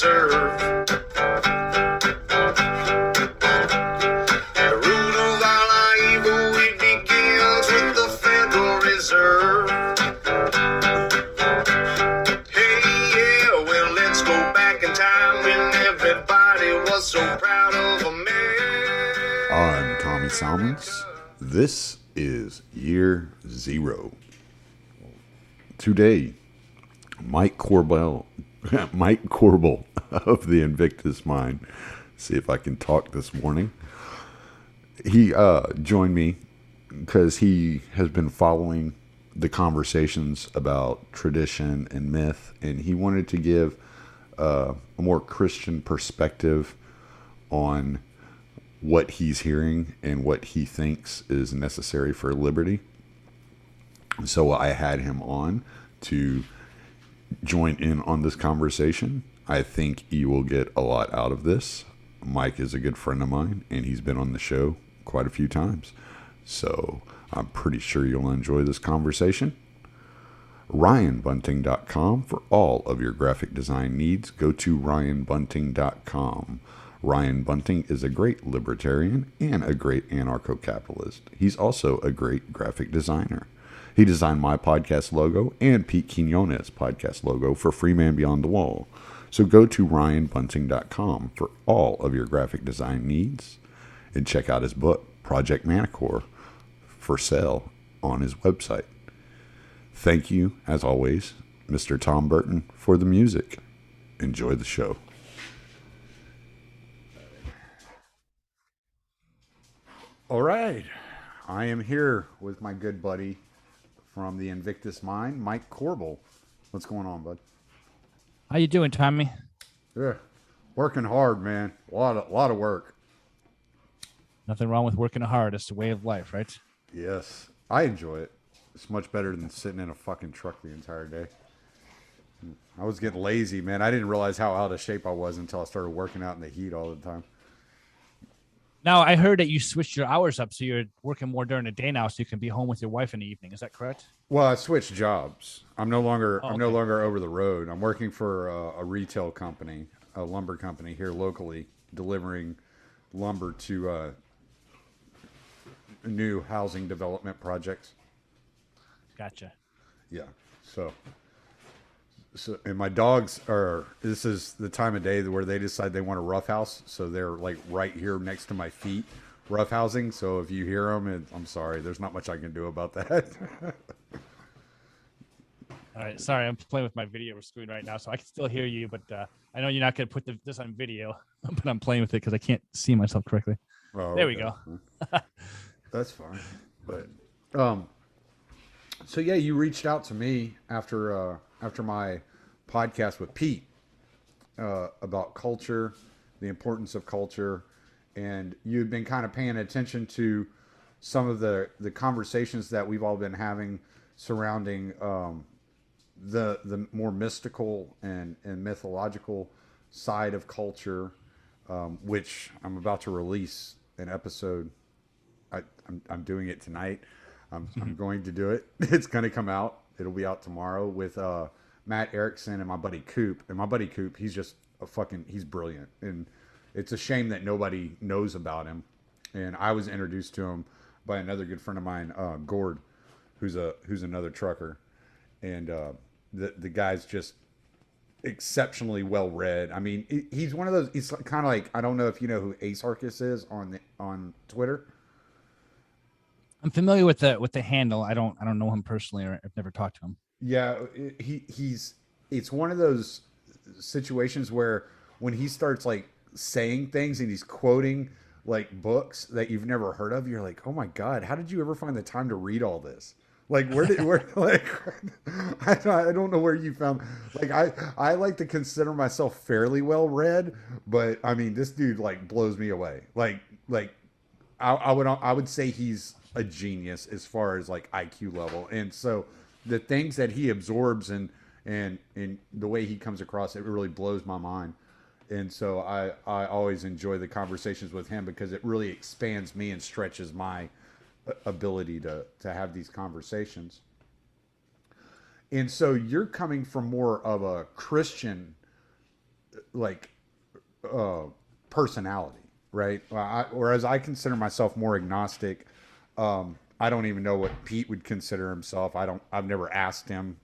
Reserve. The root of all our evil, it begins with the Federal Reserve. Hey, yeah, well, let's go back in time when everybody was so proud of a man. I'm Tommy Salmons. This is Year Zero. Today, Mike Korbel of the Invictus Mind. See if I can talk this morning. He joined me because he has been following the conversations about tradition and myth, and he wanted to give a more Christian perspective on what he's hearing and what he thinks is necessary for liberty. So I had him on to join in on this conversation. I think you will get a lot out of this. Mike is a good friend of mine, and he's been on the show quite a few times. So I'm pretty sure you'll enjoy this conversation. RyanBunting.com for all of your graphic design needs. Go to RyanBunting.com. Ryan Bunting is a great libertarian and a great anarcho-capitalist. He's also a great graphic designer. He designed my podcast logo and Pete Quinones' podcast logo for Free Man Beyond the Wall. So go to RyanBunting.com for all of your graphic design needs and check out his book, Project Manicore, for sale on his website. Thank you, as always, Mr. Tom Burton, for the music. Enjoy the show. All right. I am here with my good buddy from the Invictus Mind, Mike Korbel. What's going on, bud? How you doing, Tommy? Yeah, working hard, man. A lot of work. Nothing wrong with working hard. It's the way of life, right? Yes, I enjoy it. It's much better than sitting in a fucking truck the entire day. I was getting lazy, man. I didn't realize how out of shape I was until I started working out in the heat all the time. Now, I heard that you switched your hours up, so you're working more during the day now, so you can be home with your wife in the evening. Is that correct? Well, I switched jobs. I'm no longer Oh, I'm no okay. longer over the road. I'm working for a retail company, a lumber company here locally, delivering lumber to new housing development projects. Gotcha. Yeah. So and my dogs are, this is the time of day where they decide they want a roughhouse. So they're like right here next to my feet, roughhousing. So if you hear them, I'm sorry, there's not much I can do about that. All right. Sorry, I'm playing with my video screen right now, so I can still hear you, but I know you're not going to put this on video, but I'm playing with it because I can't see myself correctly. Oh, There we okay. go. That's fine. But, so yeah, you reached out to me after my podcast with Pete, about culture, the importance of culture. And you'd been kind of paying attention to some of the conversations that we've all been having surrounding, the more mystical and mythological side of culture, which I'm about to release an episode. I'm doing it tonight. I'm going to do it. It's going to come out. It'll be out tomorrow with Matt Erickson and my buddy Coop. And my buddy Coop, he's just he's brilliant. And it's a shame that nobody knows about him. And I was introduced to him by another good friend of mine, Gord, who's another trucker. And the guy's just exceptionally well read. I mean, he's one of those. He's kind of like, I don't know if you know who Ace Arcus is on Twitter. I'm familiar with the handle. I don't know him personally, or I've never talked to him. Yeah, it's one of those situations where when he starts like saying things and he's quoting like books that you've never heard of, you're like, oh my God, how did you ever find the time to read all this? Like, like, I don't know where you found, like, I like to consider myself fairly well read, but I mean, this dude like blows me away. Like I would say he's a genius as far as like IQ level. And so the things that he absorbs and the way he comes across, it really blows my mind. And so I always enjoy the conversations with him because it really expands me and stretches my ability to have these conversations. And so you're coming from more of a Christian like personality, right? Whereas I consider myself more agnostic. I don't even know what Pete would consider himself. I've never asked him.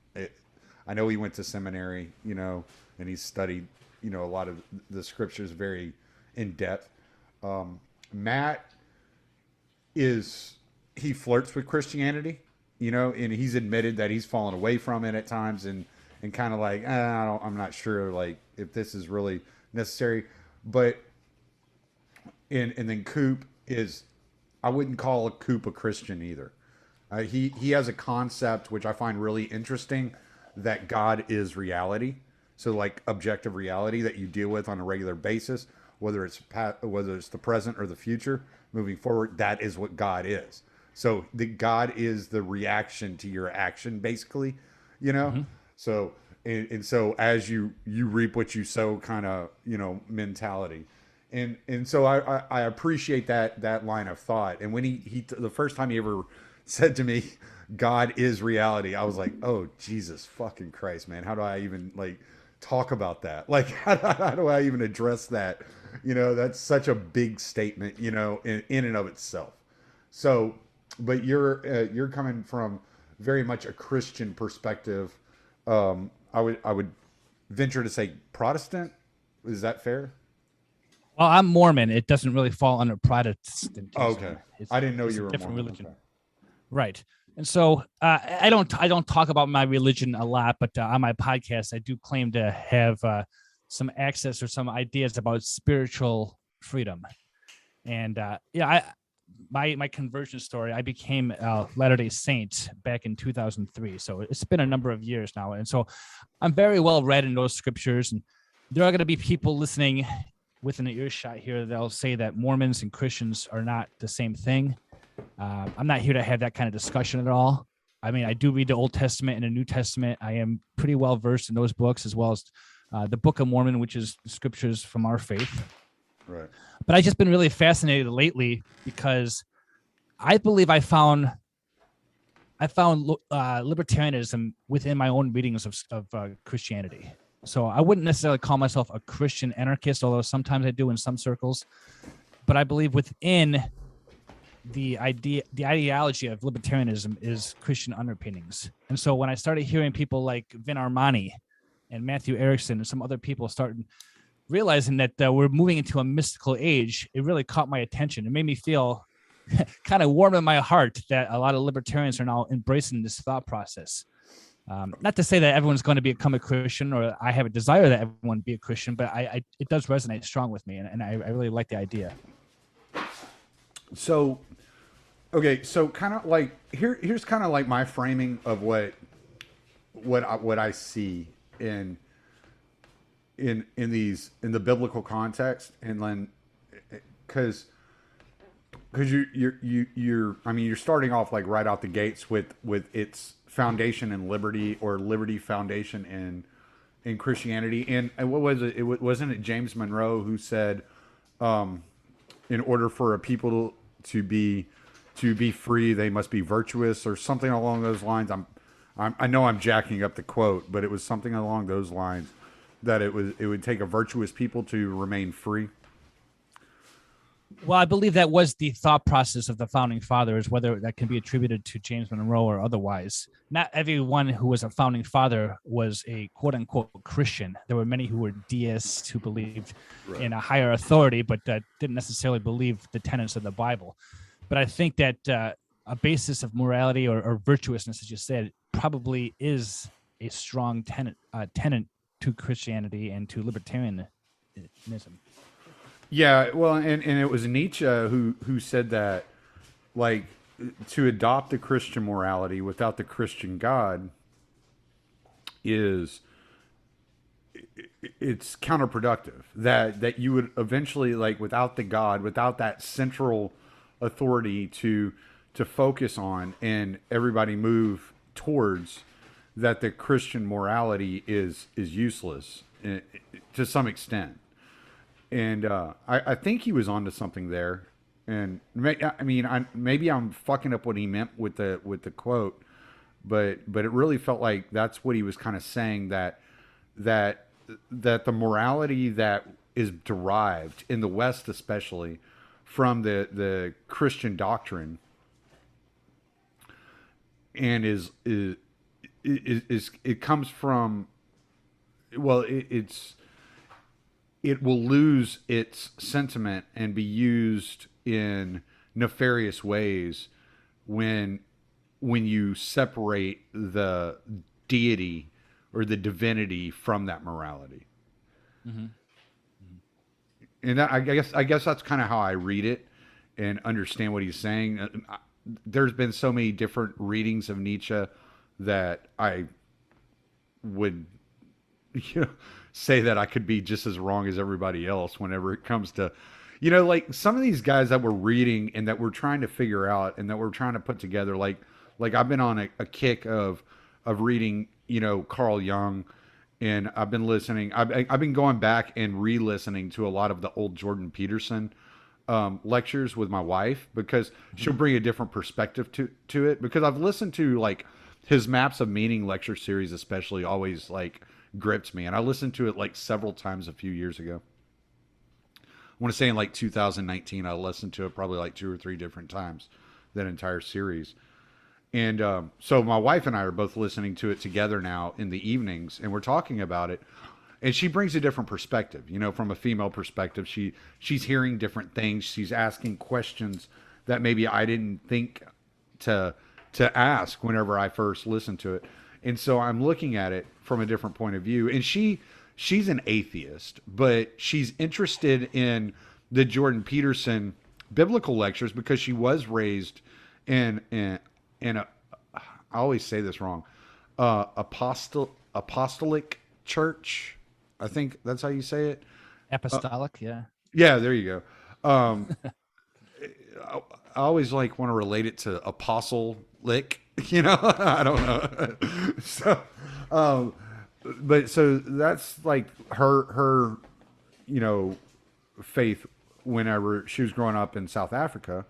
I know he went to seminary, and he studied, a lot of the scriptures very in depth. Matt he flirts with Christianity, and he's admitted that he's fallen away from it at times and kind of like, I'm not sure like if this is really necessary. But and then Coop I wouldn't call Coop a Christian either. He has a concept which I find really interesting, that God is reality. So like objective reality that you deal with on a regular basis, whether it's the present or the future, moving forward, that is what God is. So the God is the reaction to your action, basically, Mm-hmm. So and so as you reap what you sow, kind of mentality, and so I appreciate that line of thought. And when he the first time he ever said to me, God is reality, I was like, oh Jesus fucking Christ, man, how do I even like talk about that? Like how do I even address that? That's such a big statement, in and of itself. So, but you're coming from very much a Christian perspective. I would venture to say Protestant. Is that fair? Well, I'm Mormon. It doesn't really fall under Protestantism. Oh, okay. I didn't know you were a different Mormon. religion. Okay. Right. And so I don't talk about my religion a lot, but on my podcast, I do claim to have some access or some ideas about spiritual freedom. And my conversion story, I became a Latter-day Saint back in 2003. So it's been a number of years now. And so I'm very well read in those scriptures. And there are going to be people listening within an earshot here. They'll say that Mormons and Christians are not the same thing. I'm not here to have that kind of discussion at all. I mean, I do read the Old Testament and the New Testament. I am pretty well versed in those books, as well as the Book of Mormon, which is scriptures from our faith. Right. But I've just been really fascinated lately because I believe I found libertarianism within my own readings of Christianity. So I wouldn't necessarily call myself a Christian anarchist, although sometimes I do in some circles. But I believe within the ideology of libertarianism is Christian underpinnings. And so when I started hearing people like Vin Armani and Matthew Erickson and some other people started realizing that we're moving into a mystical age, it really caught my attention. It made me feel kind of warm in my heart that a lot of libertarians are now embracing this thought process. Not to say that everyone's going to become a Christian, or I have a desire that everyone be a Christian, but it does resonate strong with me, and I really like the idea. So, okay, so kind of like here's kind of like my framing of what I see in the biblical context, and then because you're starting off like right out the gates with its foundation in liberty, or liberty foundation in Christianity. And what was it? Wasn't it James Monroe who said, in order for a people to be free, they must be virtuous, or something along those lines. I know I'm jacking up the quote, but it was something along those lines, that it would take a virtuous people to remain free. Well, I believe that was the thought process of the founding fathers, whether that can be attributed to James Monroe or otherwise. Not everyone who was a founding father was a quote unquote Christian. There were many who were deists who believed in a higher authority, but didn't necessarily believe the tenets of the Bible. But I think that a basis of morality or virtuousness, as you said, probably is a strong tenet to Christianity and to libertarianism. Yeah, well, and it was Nietzsche who said that, like, to adopt the Christian morality without the Christian God it's counterproductive. That you would eventually, like, without the God, without that central authority to focus on and everybody move towards, that the Christian morality is useless to some extent. And I think he was onto something there. And maybe I'm fucking up what he meant with the quote, but it really felt like that's what he was kind of saying, that that the morality that is derived in the West, especially from the Christian doctrine, and is it comes from, well, it will lose its sentiment and be used in nefarious ways when you separate the deity or the divinity from that morality. Mm-hmm. And that, I guess that's kind of how I read it and understand what he's saying. There's been so many different readings of Nietzsche that I would, say that I could be just as wrong as everybody else whenever it comes to, like some of these guys that we're reading and that we're trying to figure out and that we're trying to put together. Like I've been on a kick of reading, Carl Jung, and I've been listening. I've been going back and re-listening to a lot of the old Jordan Peterson lectures with my wife, because she'll bring a different perspective to it. Because I've listened to like his Maps of Meaning lecture series, especially, always like gripped me, and I listened to it like several times a few years ago. I want to say in like 2019, I listened to it probably like 2 or 3 different times, that entire series. And so my wife and I are both listening to it together now in the evenings, and we're talking about it. And she brings a different perspective, from a female perspective. She's hearing different things. She's asking questions that maybe I didn't think to ask whenever I first listened to it. And so I'm looking at it from a different point of view. And she's an atheist, but she's interested in the Jordan Peterson biblical lectures because she was raised in a, I always say this wrong, apostolic church. I think that's how you say it. Apostolic, yeah. Yeah, there you go. I always want to relate it to apostle-lick, I don't know. So, but so that's like her, faith whenever she was growing up in South Africa.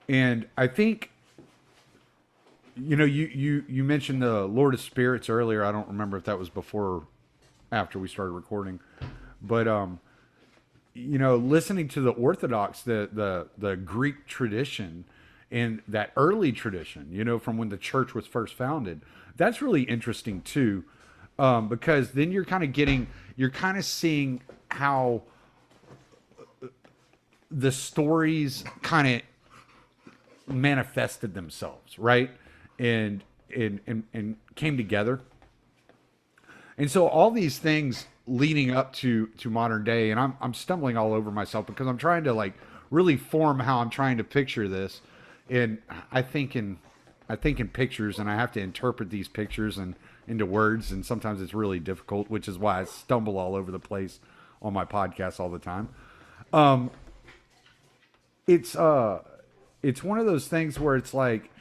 And I think, you mentioned the Lord of Spirits earlier. I don't remember if that was before or after we started recording, but, listening to the Orthodox, the Greek tradition and that early tradition, from when the church was first founded, that's really interesting too. Because then you're kind of seeing how the stories kind of manifested themselves, right? And came together. And so all these things leading up to modern day, and I'm stumbling all over myself because I'm trying to really form how I'm trying to picture this. And I think in pictures, and I have to interpret these pictures and into words, and sometimes it's really difficult, which is why I stumble all over the place on my podcast all the time. It's one of those things where it's like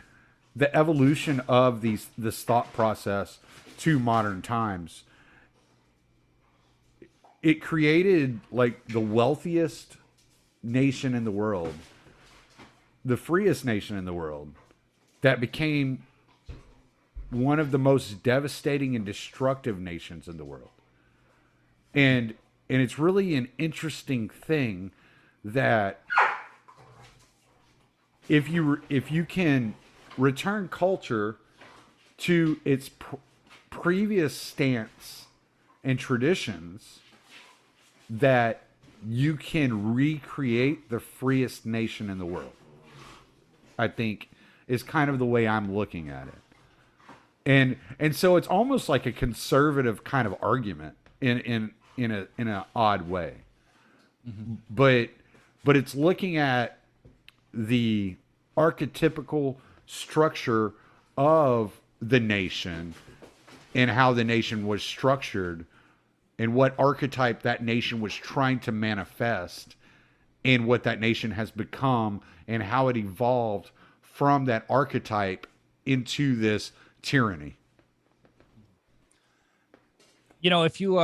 the evolution of this thought process to modern times. It created like the wealthiest nation in the world, the freest nation in the world, that became one of the most devastating and destructive nations in the world. And it's really an interesting thing that if you can return culture to its previous stance and traditions, that you can recreate the freest nation in the world, I think, is kind of the way I'm looking at it. And so it's almost like a conservative kind of argument in an odd way. Mm-hmm. But it's looking at the archetypical structure of the nation and how the nation was structured and what archetype that nation was trying to manifest and what that nation has become and how it evolved from that archetype into this tyranny. If you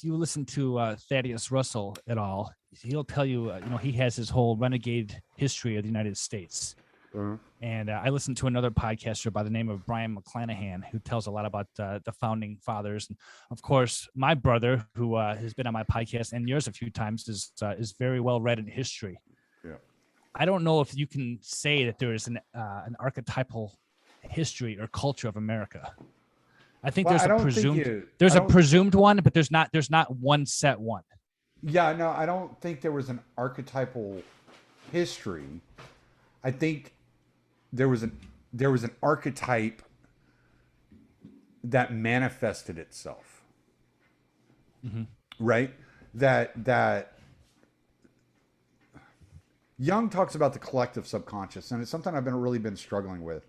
listen to Thaddeus Russell at all, he'll tell you, he has his whole renegade history of the United States. And I listened to another podcaster by the name of Brian McClanahan, who tells a lot about the founding fathers. And of course, my brother, who has been on my podcast and yours a few times, is very well read in history. Yeah. I don't know if you can say that there is an archetypal history or culture of America. I think there's a presumed one, but there's not one set one. Yeah, no, I don't think there was an archetypal history. I think there was an archetype that manifested itself. Right? That Jung talks about the collective subconscious, and it's something I've really been struggling with.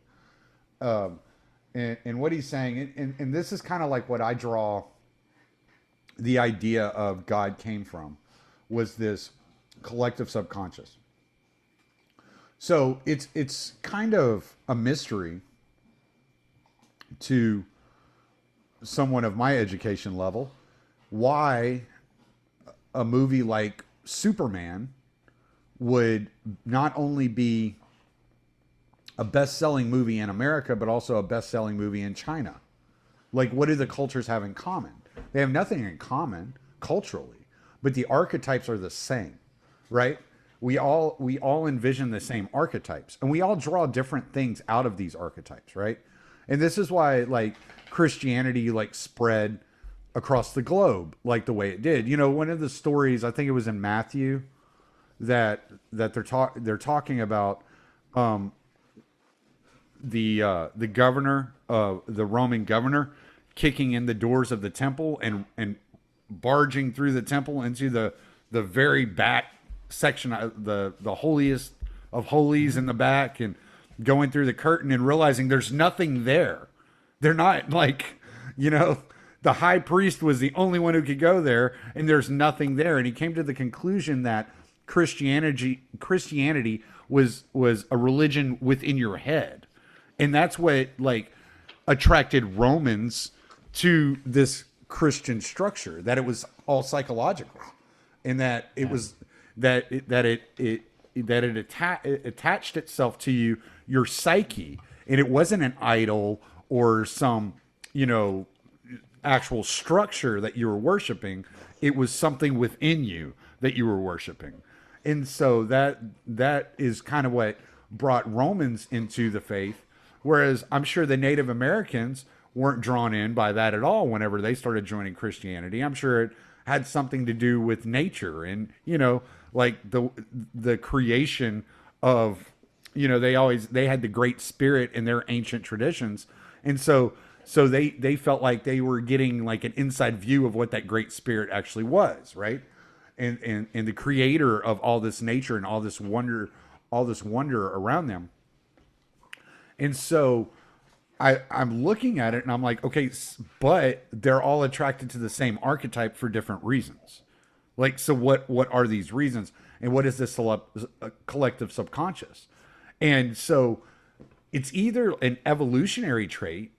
And what he's saying, and this is kind of like what I draw the idea of God came from, was this collective subconscious. So it's kind of a mystery to someone of my education level why a movie like Superman would not only be a best-selling movie in America, but also a best-selling movie in China. Like, what do the cultures have in common? They have nothing in common culturally, but the archetypes are the same, right? We all envision the same archetypes, and we all draw different things out of these archetypes, right? And this is why, like, Christianity, like, spread across the globe like the way it did. You know, one of the stories, I think it was in Matthew, that they're talking about the governor, the Roman governor, kicking in the doors of the temple and barging through the temple into the very back section of the holiest of holies in the back, and going through the curtain and realizing there's nothing there. They're not, like, you know, the high priest was the only one who could go there, and there's nothing there. And he came to the conclusion that Christianity was a religion within your head. And that's what, like, attracted Romans to this Christian structure, that it was all psychological, and that it was it attached itself to your psyche, and it wasn't an idol or some, you know, actual structure that you were worshiping. It was something within you that you were worshiping. And so that is kind of what brought Romans into the faith. Whereas I'm sure the Native Americans weren't drawn in by that at all whenever they started joining Christianity. I'm sure it had something to do with nature and, you know, like the creation of, you know, they had the Great Spirit in their ancient traditions. And so they felt like they were getting like an inside view of what that Great Spirit actually was, right? And the creator of all this nature and all this wonder around them. And so I'm looking at it and I'm like, okay, but they're all attracted to the same archetype for different reasons. Like, so what are these reasons? And what is this collective subconscious? And so it's either an evolutionary trait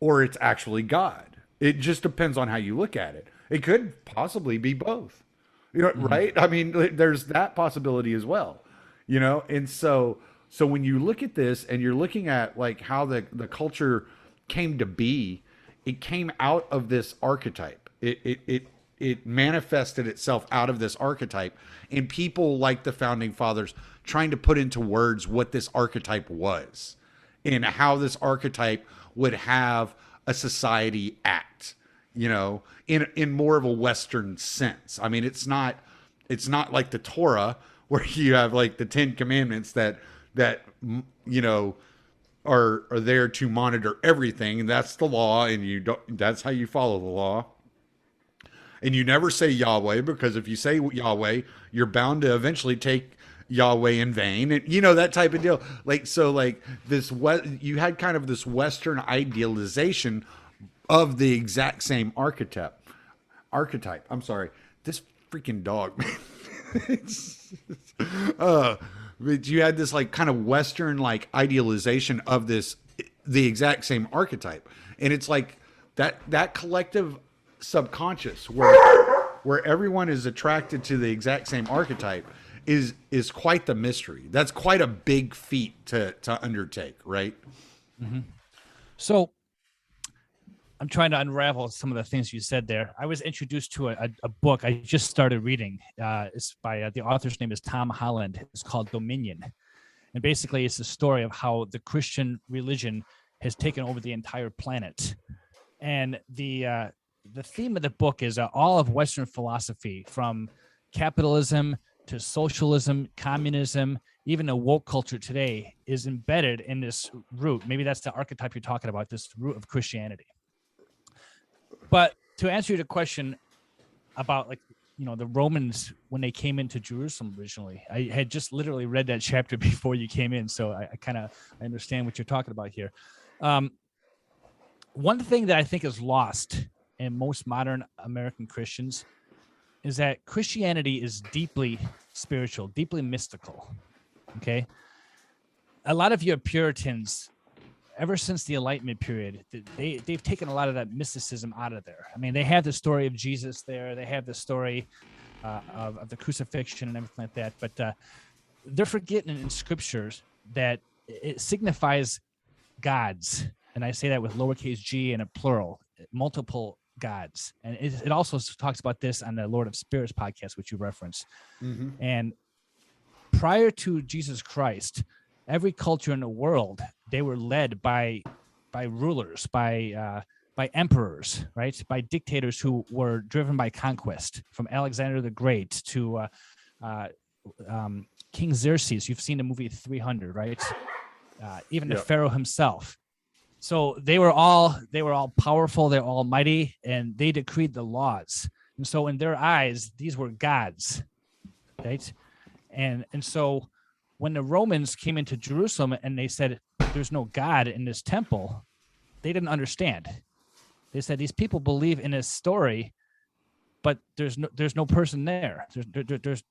or it's actually God. It just depends on how you look at it. It could possibly be both, you know, right? I mean, there's that possibility as well, you know? And so when you look at this and you're looking at like how the culture came to be, it came out of this archetype. It manifested itself out of this archetype, and people like the founding fathers trying to put into words what this archetype was and how this archetype would have a society act, you know, in more of a Western sense. I mean, it's not like the Torah where you have like the 10 commandments that, you know, are there to monitor everything. And that's the law. And that's how you follow the law. And you never say Yahweh, because if you say Yahweh, you're bound to eventually take Yahweh in vain, and you know, that type of deal. Like, so like this, you had kind of this Western idealization of the exact same archetype. I'm sorry, this freaking dog, but you had this like kind of Western like idealization of the exact same archetype, and it's like that collective subconscious where everyone is attracted to the exact same archetype. is quite the mystery. That's quite a big feat to undertake, right? So I'm trying to unravel some of the things you said there. I was introduced to a book I just started reading. It's by the author's name is Tom Holland. It's called Dominion. And basically it's the story of how the Christian religion has taken over the entire planet. And the theme of the book is all of Western philosophy, from capitalism to socialism, communism, even the woke culture today, is embedded in this root. Maybe that's the archetype you're talking about, this root of Christianity. But to answer your question about, like, you know, the Romans, when they came into Jerusalem originally, I had just literally read that chapter before you came in. So I understand what you're talking about here. One thing that I think is lost in most modern American Christians is that Christianity is deeply spiritual, deeply mystical. Okay. A lot of your Puritans, ever since the Enlightenment period, they've taken a lot of that mysticism out of there. I mean, they have the story of Jesus there. They have the story of the crucifixion and everything like that. But they're forgetting in scriptures that it signifies gods. And I say that with lowercase g and a plural, multiple gods. And it also talks about this on the Lord of Spirits podcast, which you referenced. And prior to Jesus Christ, every culture in the world, they were led by rulers, by emperors, right? By dictators who were driven by conquest, from Alexander the Great to King Xerxes. You've seen the movie 300, right? Even the Pharaoh himself. So they were all powerful, they're almighty, and they decreed the laws. And so in their eyes, these were gods, right? And so when the Romans came into Jerusalem and they said, there's no God in this temple, they didn't understand. They said, these people believe in this story, but there's no person there.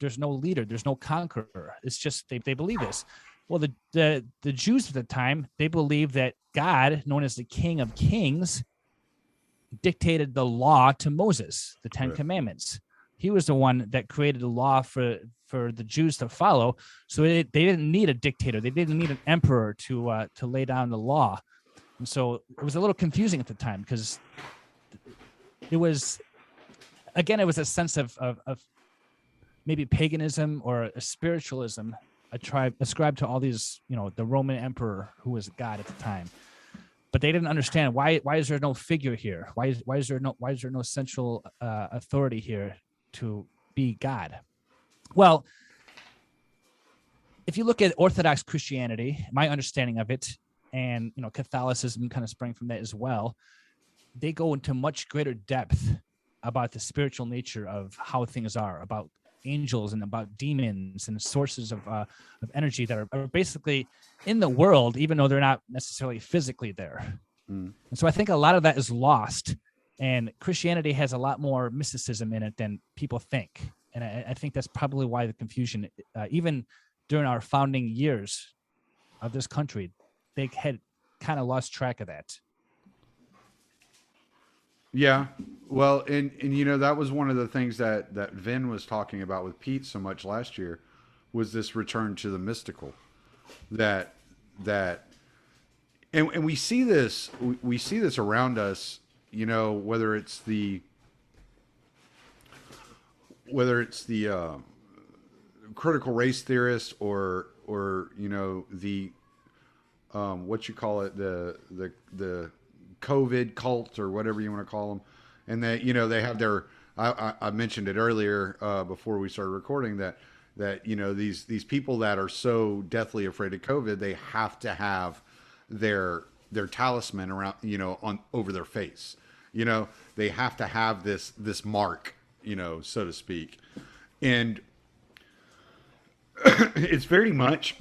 There's no leader. There's no conqueror. It's just they believe this. Well, the Jews at the time, they believed that God, known as the King of Kings, dictated the law to Moses, the Ten Commandments. He was the one that created the law for the Jews to follow. So they didn't need a dictator. They didn't need an emperor to lay down the law. And so it was a little confusing at the time, because it was a sense of maybe paganism or a spiritualism ascribed to all these, you know, the Roman emperor who was God at the time. But they didn't understand why is there no figure here? Why is there no central authority here to be God? Well, if you look at Orthodox Christianity, my understanding of it, and, you know, Catholicism kind of sprang from that as well, they go into much greater depth about the spiritual nature of how things are, about angels and about demons and sources of energy that are basically in the world, even though they're not necessarily physically there. And so I think a lot of that is lost, and Christianity has a lot more mysticism in it than people think. And I think that's probably why the confusion, even during our founding years of this country, they had kind of lost track of that. Yeah. Well, and you know, that was one of the things that Vin was talking about with Pete so much last year, was this return to the mystical. And we see this around us, you know, whether it's the critical race theorist or you know, the what you call it, the COVID cult or whatever you want to call them. And that, you know, they have their, I mentioned it earlier before we started recording that, you know, these people that are so deathly afraid of COVID, they have to have their talisman around, you know, over their face. You know, they have to have this mark, you know, so to speak. And it's very much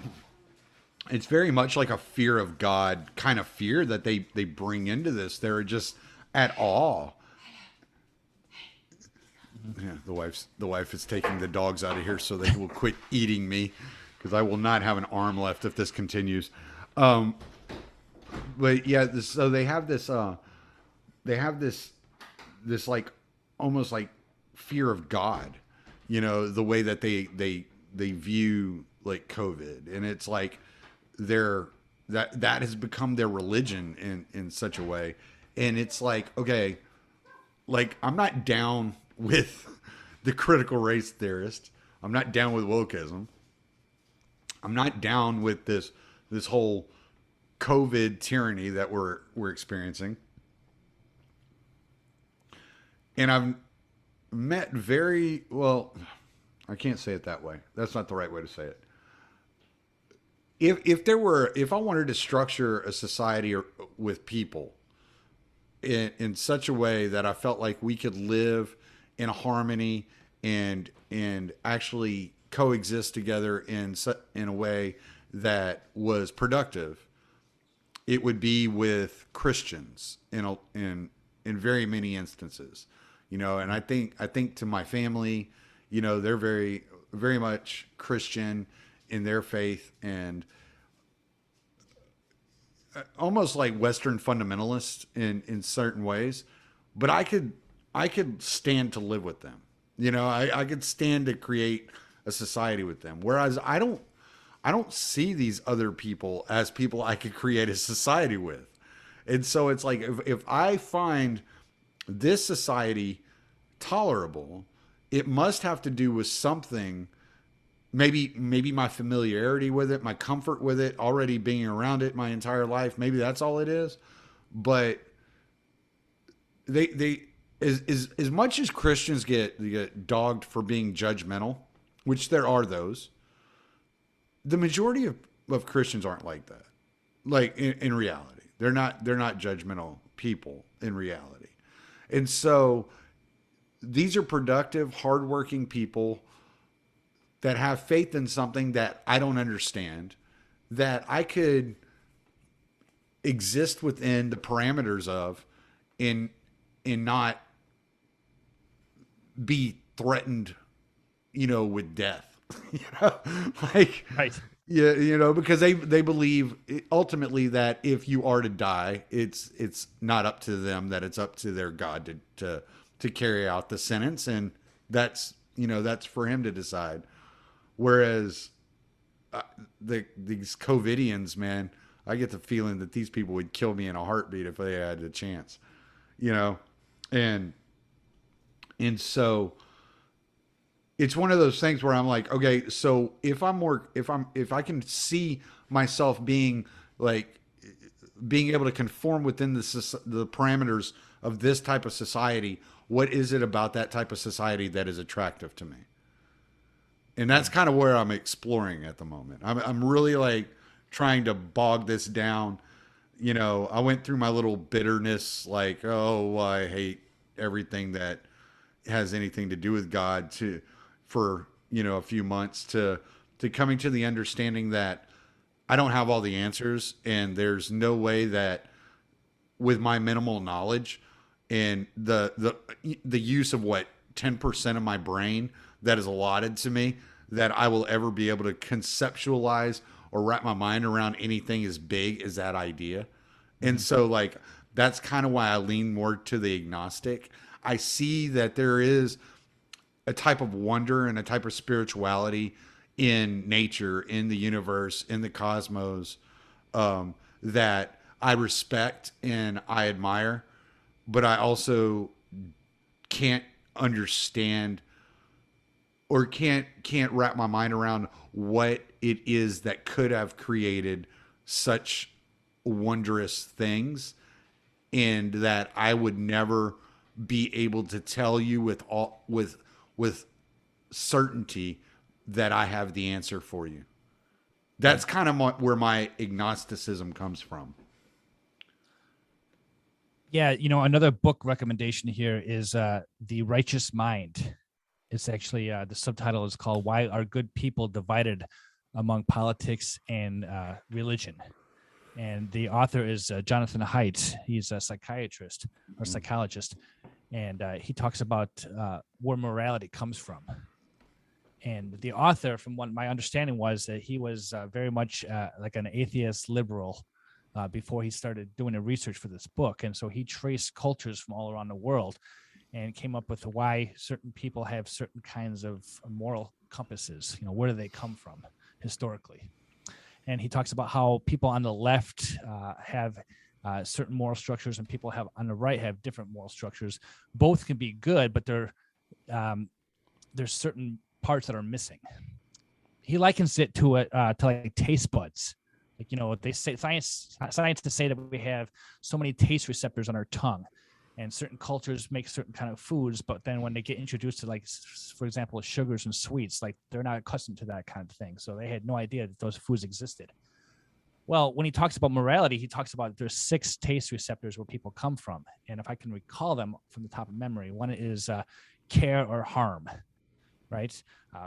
like a fear of God kind of fear that they bring into this. They're just at awe. Yeah, the wife is taking the dogs out of here so they will quit eating me, because I will not have an arm left if this continues. But yeah, so they have this like almost like fear of God, you know, the way that they view like COVID, and it's like that has become their religion in such a way. And it's like, okay, like I'm not down with the critical race theorist. I'm not down with wokeism. I'm not down with this whole COVID tyranny that we're experiencing. And I've met very well, I can't say it that way. That's not the right way to say it. If I wanted to structure a society with people in such a way that I felt like we could live in harmony and actually coexist together in a way that was productive, it would be with Christians in very many instances, you know. And I think to my family, you know, they're very, very much Christian in their faith, and almost like Western fundamentalists in certain ways. But I could stand to live with them. You know, I could stand to create a society with them. Whereas I don't see these other people as people I could create a society with. And so it's like, if I find this society tolerable, it must have to do with something, maybe my familiarity with it, my comfort with it, already being around it my entire life. Maybe that's all it is. But they as much as Christians get dogged for being judgmental, which there are those, the majority of Christians aren't like that. Like in reality, they're not judgmental people in reality. And so these are productive, hardworking people that have faith in something that I don't understand, that I could exist within the parameters of, and not be threatened, you know, with death. You know, like, Right. Yeah, you know, because they believe ultimately that if you are to die, it's not up to them, that it's up to their God to carry out the sentence, and that's, you know, that's for him to decide. Whereas these COVIDians, man, I get the feeling that these people would kill me in a heartbeat if they had the chance, you know, and so it's one of those things where I'm like, okay, so if I can see myself being able to conform within the parameters of this type of society, what is it about that type of society that is attractive to me? And that's kind of where I'm exploring at the moment. I'm really like trying to bog this down. You know, I went through my little bitterness, like, oh, I hate everything that has anything to do with God, for, you know, a few months, to coming to the understanding that I don't have all the answers, and there's no way that with my minimal knowledge and the use of 10% of my brain that is allotted to me, that I will ever be able to conceptualize or wrap my mind around anything as big as that idea. And so, like, that's kind of why I lean more to the agnostic. I see that there is a type of wonder and a type of spirituality in nature, in the universe, in the cosmos, that I respect and I admire, but I also can't understand or can't wrap my mind around what it is that could have created such wondrous things, and that I would never be able to tell you with certainty that I have the answer for you. That's kind of where my agnosticism comes from. Yeah, you know, another book recommendation here is The Righteous Mind. It's actually, the subtitle is called Why Are Good People Divided Among Politics and Religion? And the author is Jonathan Haidt. He's a psychiatrist or psychologist. And he talks about where morality comes from. And the author, from what my understanding was, that he was very much like an atheist liberal before he started doing the research for this book. And so he traced cultures from all around the world. and came up with why certain people have certain kinds of moral compasses. Where do they come from historically? And he talks about how people on the left have certain moral structures, and people on the right have different moral structures. Both can be good, but there's certain parts that are missing. He likens it to like taste buds. Like, they say scientists say that we have so many taste receptors on our tongue, and certain cultures make certain kind of foods, but then when they get introduced to, like, for example, sugars and sweets, like, they're not accustomed to that kind of thing. So they had no idea that those foods existed. Well, when he talks about morality, he talks about there's 6 taste receptors where people come from. And if I can recall them from the top of memory, one is care or harm, right?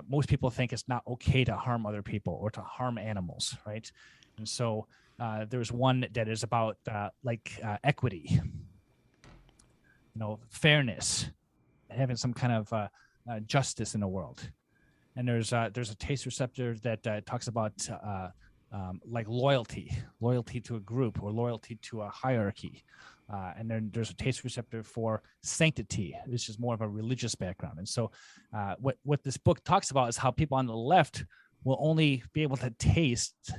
Most people think it's not okay to harm other people or to harm animals, right? And so there's one that is about equity, fairness, having some kind of justice in the world. And there's a taste receptor that talks about like loyalty to a group or loyalty to a hierarchy. And then there's a taste receptor for sanctity, which is more of a religious background. And so what this book talks about is how people on the left will only be able to taste.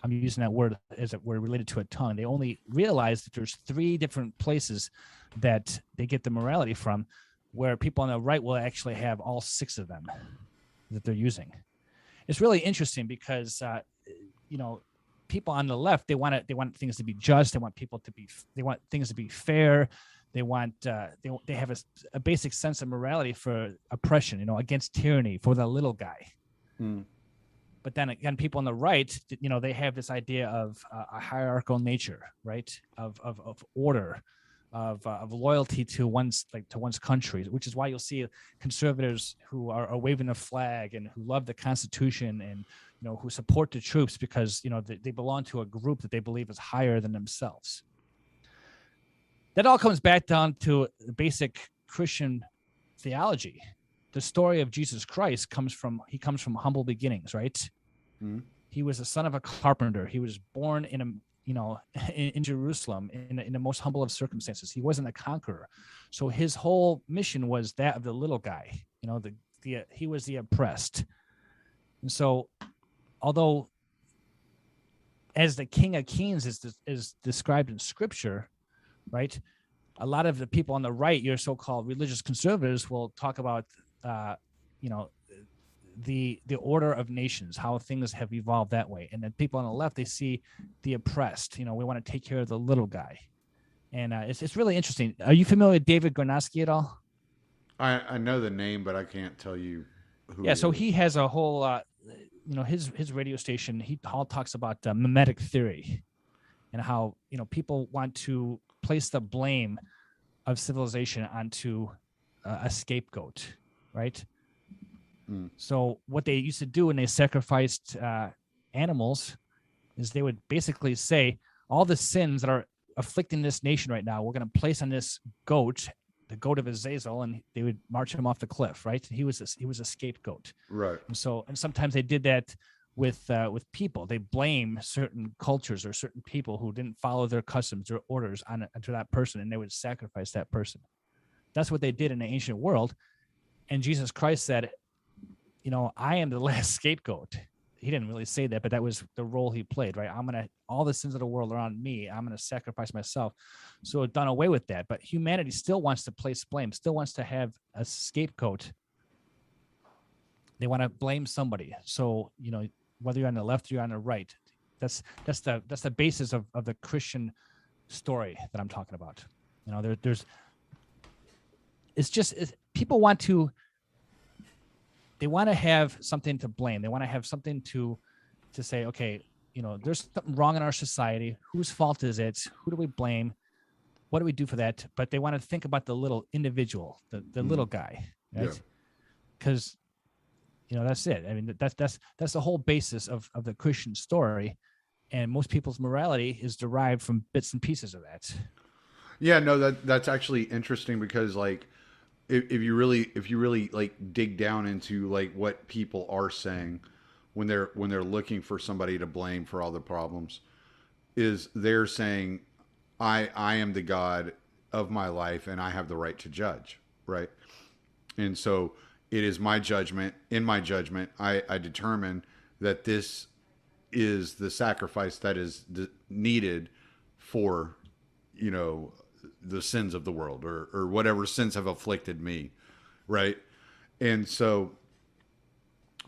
I'm using that word as a word related to a tongue. They only realize that there's 3 different places that they get the morality from, where people on the right will actually have all 6 of them that they're using. It's really interesting because people on the left, they want things to be just. They want things to be fair. They want they have a basic sense of morality for oppression, against tyranny, for the little guy. But then again, people on the right, they have this idea of a hierarchical nature, right? Of order, of loyalty to one's country, which is why you'll see conservatives who are waving a flag and who love the Constitution and who support the troops because they belong to a group that they believe is higher than themselves. That all comes back down to the basic Christian theology. The story of Jesus Christ comes from humble beginnings, right? Mm-hmm. He was the son of a carpenter. He was born in Jerusalem in the most humble of circumstances. He wasn't a conqueror, so his whole mission was that of the little guy. He was the oppressed, and so although as the King of Kings is described in Scripture, right? A lot of the people on the right, your so-called religious conservatives, will talk about the order of nations, how things have evolved that way. And then people on the left, they see the oppressed. We want to take care of the little guy. And it's really interesting. Are you familiar with David Granowski at all? I know the name, but I can't tell you who. Yeah, so he has a whole, his radio station, he all talks about mimetic theory and how, people want to place the blame of civilization onto a scapegoat, right? So what they used to do when they sacrificed animals is they would basically say, all the sins that are afflicting this nation right now, we're going to place on this goat, the goat of Azazel, and they would march him off the cliff, right? He was a scapegoat. Right. And sometimes they did that with people. They blame certain cultures or certain people who didn't follow their customs or orders onto that person, and they would sacrifice that person. That's what they did in the ancient world. And Jesus Christ said, I am the last scapegoat. He didn't really say that, but that was the role he played, right? All the sins of the world are on me. I'm going to sacrifice myself. So it's done away with that. But humanity still wants to place blame, still wants to have a scapegoat. They want to blame somebody. So, whether you're on the left or you're on the right, that's the basis of the Christian story that I'm talking about. People want to, they want to have something to blame. They want to have something to say, okay, there's something wrong in our society. Whose fault is it? Who do we blame? What do we do for that? But they want to think about the little individual, the little guy, right? Because, that's it. I mean, that's the whole basis of the Christian story. And most people's morality is derived from bits and pieces of that. Yeah, no, that's actually interesting because, like, if you really like dig down into like what people are saying when they're looking for somebody to blame for all the problems, is they're saying, I am the God of my life and I have the right to judge. right? And so it is my judgment. In my judgment, I determine that this is the sacrifice that is needed for, you know, the sins of the world, or whatever sins have afflicted me, right? And so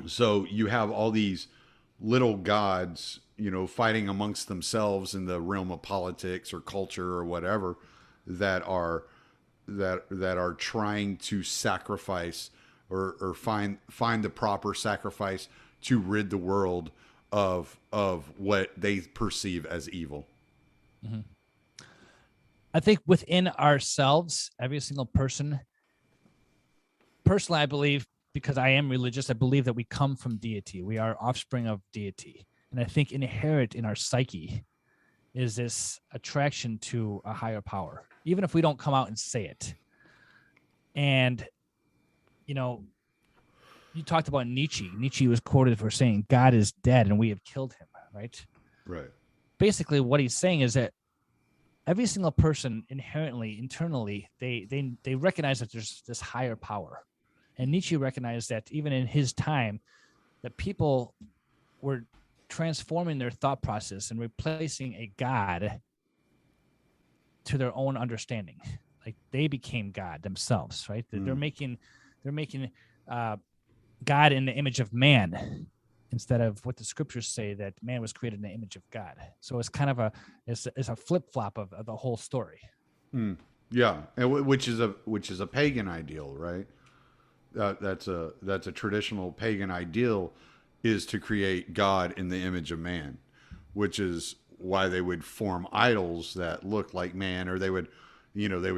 you have all these little gods, you know, fighting amongst themselves in the realm of politics or culture or whatever, that are trying to sacrifice or find the proper sacrifice to rid the world of what they perceive as evil. Mm-hmm. I think within ourselves, every single person, personally, I believe, because I am religious, I believe that we come from deity. We are offspring of deity. And I think inherent in our psyche is this attraction to a higher power, even if we don't come out and say it. And, you know, you talked about Nietzsche. Nietzsche was quoted for saying, God is dead and we have killed him, right? Right. Basically, what he's saying is that every single person inherently, internally, they recognize that there's this higher power. And Nietzsche recognized that even in his time, that people were transforming their thought process and replacing a God to their own understanding. Like they became God themselves, right? They're making God in the image of man, instead of what the scriptures say, that man was created in the image of God. So it's kind of it's a flip flop of the whole story. Yeah, and which is a pagan ideal, right? That's a traditional pagan ideal, is to create God in the image of man, which is why they would form idols that looked like man, or they would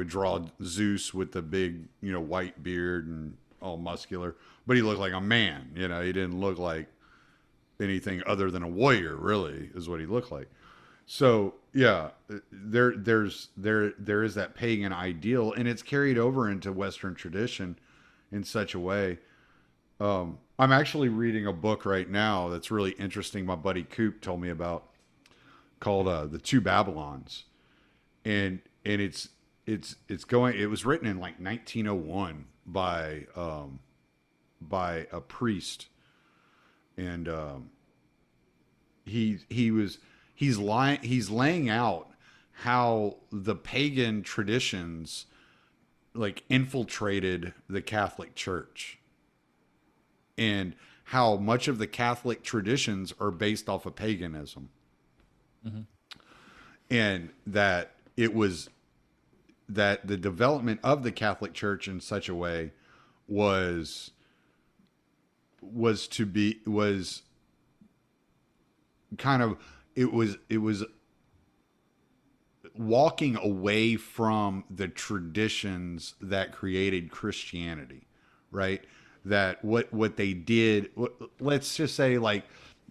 draw Zeus with the big, white beard and all muscular, but he looked like a man. He didn't look like anything other than a warrior, really, is what he looked like. So yeah, there is that pagan ideal, and it's carried over into Western tradition in such a way. I'm actually reading a book right now that's really interesting. My buddy Coop told me about, called The Two Babylons, and it was written in like 1901 by a priest, and he's laying out how the pagan traditions like infiltrated the Catholic Church, and how much of the Catholic traditions are based off of paganism. Mm-hmm. And that the development of the Catholic Church in such a way was walking away from the traditions that created Christianity, right? That what they did, let's just say, like,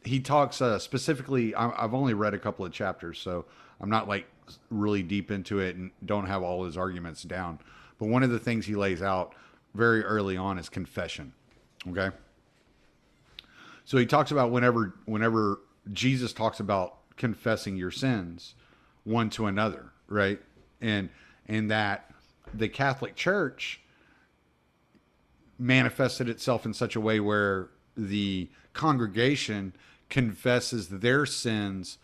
he talks specifically, I've only read a couple of chapters, so I'm not like really deep into it and don't have all his arguments down. But one of the things he lays out very early on is confession. Okay. So he talks about whenever Jesus talks about confessing your sins one to another, right? And that the Catholic Church manifested itself in such a way where the congregation confesses their sins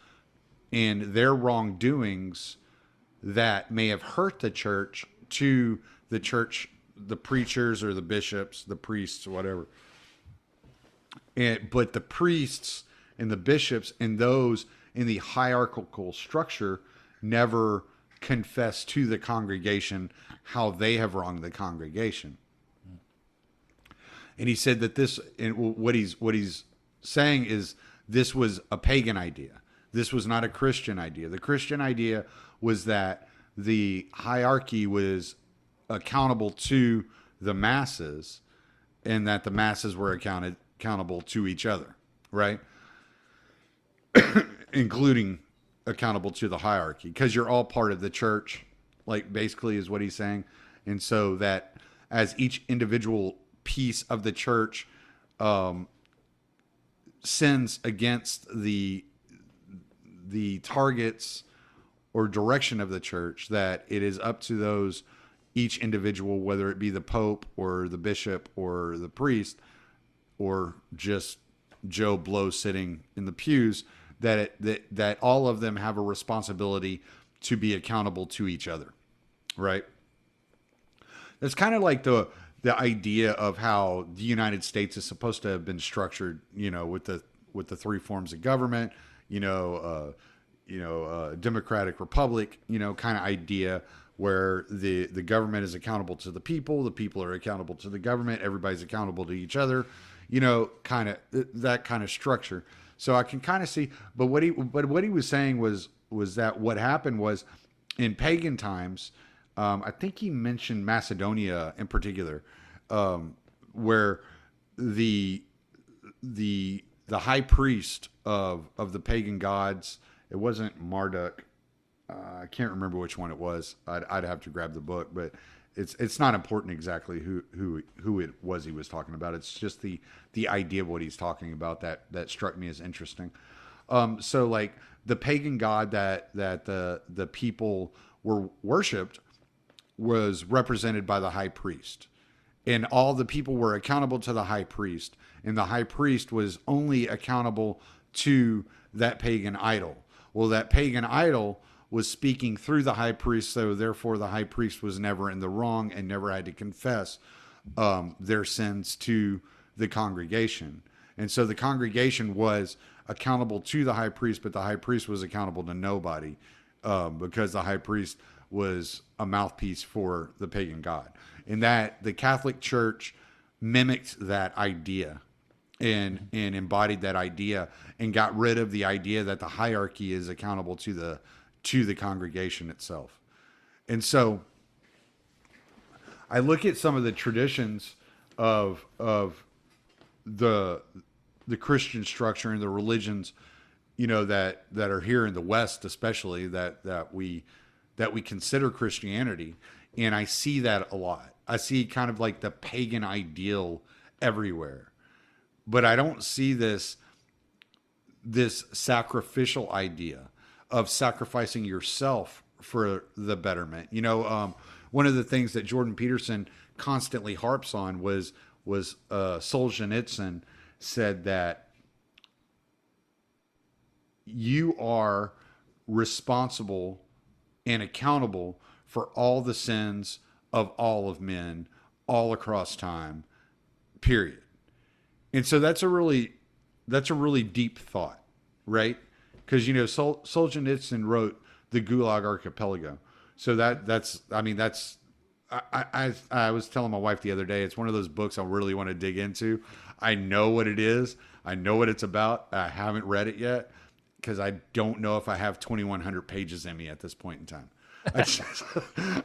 and their wrongdoings that may have hurt the church to the church, the preachers or the bishops, the priests, whatever. But the priests and the bishops and those in the hierarchical structure never confess to the congregation how they have wronged the congregation. And he said that this, and what he's saying is, this was a pagan idea. This was not a Christian idea. The Christian idea was that the hierarchy was accountable to the masses, and that the masses were accountable to each other, right? Including accountable to the hierarchy, because you're all part of the church, like, basically is what he's saying. And so that as each individual piece of the church sins against the targets or direction of the church, that it is up to those each individual, whether it be the Pope or the bishop or the priest or just Joe Blow sitting in the pews, that all of them have a responsibility to be accountable to each other, right? That's kind of like the idea of how the United States is supposed to have been structured, with the three forms of government, democratic republic, kind of idea where the government is accountable to the people are accountable to the government, everybody's accountable to each other, kind of that kind of structure. So I can kind of see, but what he was saying was that what happened was in pagan times, I think he mentioned Macedonia in particular, where the high priest of the pagan gods, it wasn't Marduk. I can't remember which one it was. I'd have to grab the book, but it's not important exactly who it was he was talking about. It's just the idea of what he's talking about that struck me as interesting. So like the pagan god that the people were worshipped was represented by the high priest, and all the people were accountable to the high priest, and the high priest was only accountable to that pagan idol. Well, that pagan idol was speaking through the high priest, so therefore the high priest was never in the wrong and never had to confess their sins to the congregation. And so the congregation was accountable to the high priest, but the high priest was accountable to nobody, because the high priest was a mouthpiece for the pagan god. And that the Catholic Church mimicked that idea and embodied that idea and got rid of the idea that the hierarchy is accountable to the congregation itself. And so I look at some of the traditions of the Christian structure and the religions, that are here in the West, especially that we consider Christianity. And I see that a lot. I see kind of like the pagan ideal everywhere, but I don't see this sacrificial idea of sacrificing yourself for the betterment. One of the things that Jordan Peterson constantly harps on was Solzhenitsyn said that you are responsible and accountable for all the sins of all of men all across time, period. And so that's a really deep thought, right? Because Solzhenitsyn wrote the Gulag Archipelago, so I was telling my wife the other day, it's one of those books I really want to dig into. I know what it is, I know what it's about. I haven't read it yet because I don't know if I have 2,100 pages in me at this point in time.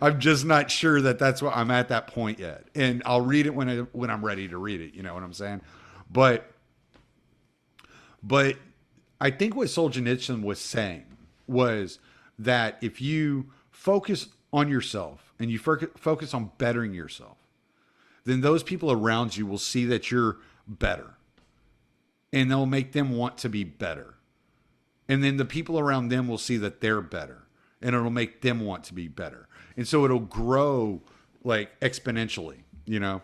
I'm just not sure that's what I'm at that point yet, and I'll read it when I'm ready to read it. You know what I'm saying? But I think what Solzhenitsyn was saying was that if you focus on yourself and you focus on bettering yourself, then those people around you will see that you're better, and they'll make them want to be better. And then the people around them will see that they're better, and it'll make them want to be better. And so it'll grow like exponentially, And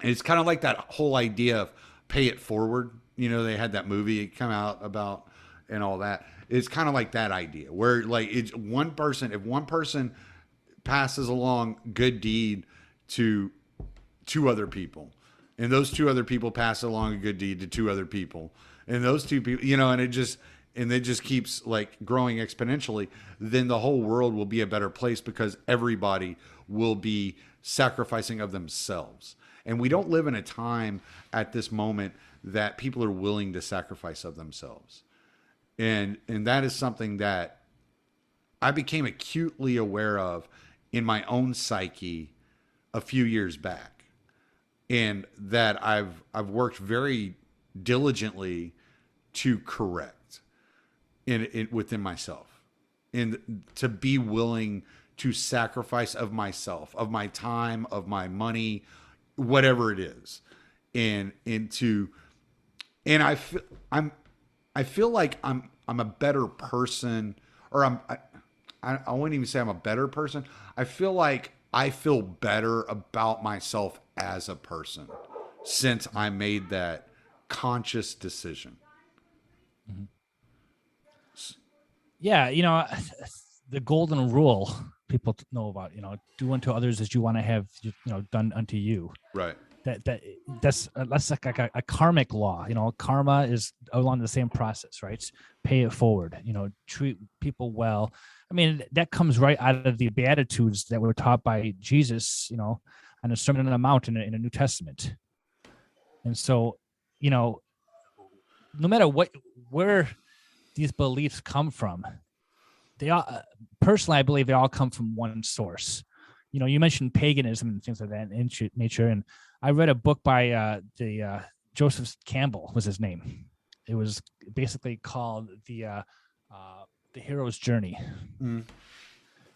it's kind of like that whole idea of pay it forward. They had that movie come out about and all that. It's kind of like that idea where like it's one person, if one person passes along good deed to two other people, and those two other people pass along a good deed to two other people, and those two people, and it just keeps like growing exponentially, then the whole world will be a better place because everybody will be sacrificing of themselves. And we don't live in a time at this moment that people are willing to sacrifice of themselves. And that is something that I became acutely aware of in my own psyche a few years back. And that I've worked very diligently to correct within myself, and to be willing to sacrifice of myself, of my time, of my money, whatever it is, and I feel like I'm a better person, or I wouldn't even say I'm a better person. I feel like I feel better about myself as a person since I made that conscious decision. Yeah, the golden rule people know about, do unto others as you want to have, done unto you. Right. That's like a karmic law. Karma is along the same process, right? Pay it forward. Treat people well. I mean, that comes right out of the Beatitudes that were taught by Jesus, on the Sermon on the Mount in the New Testament. And so, no matter where these beliefs come from, they all, personally, I believe they all come from one source. You mentioned paganism and things of that nature, and I read a book by Joseph Campbell was his name. It was basically called the Hero's Journey,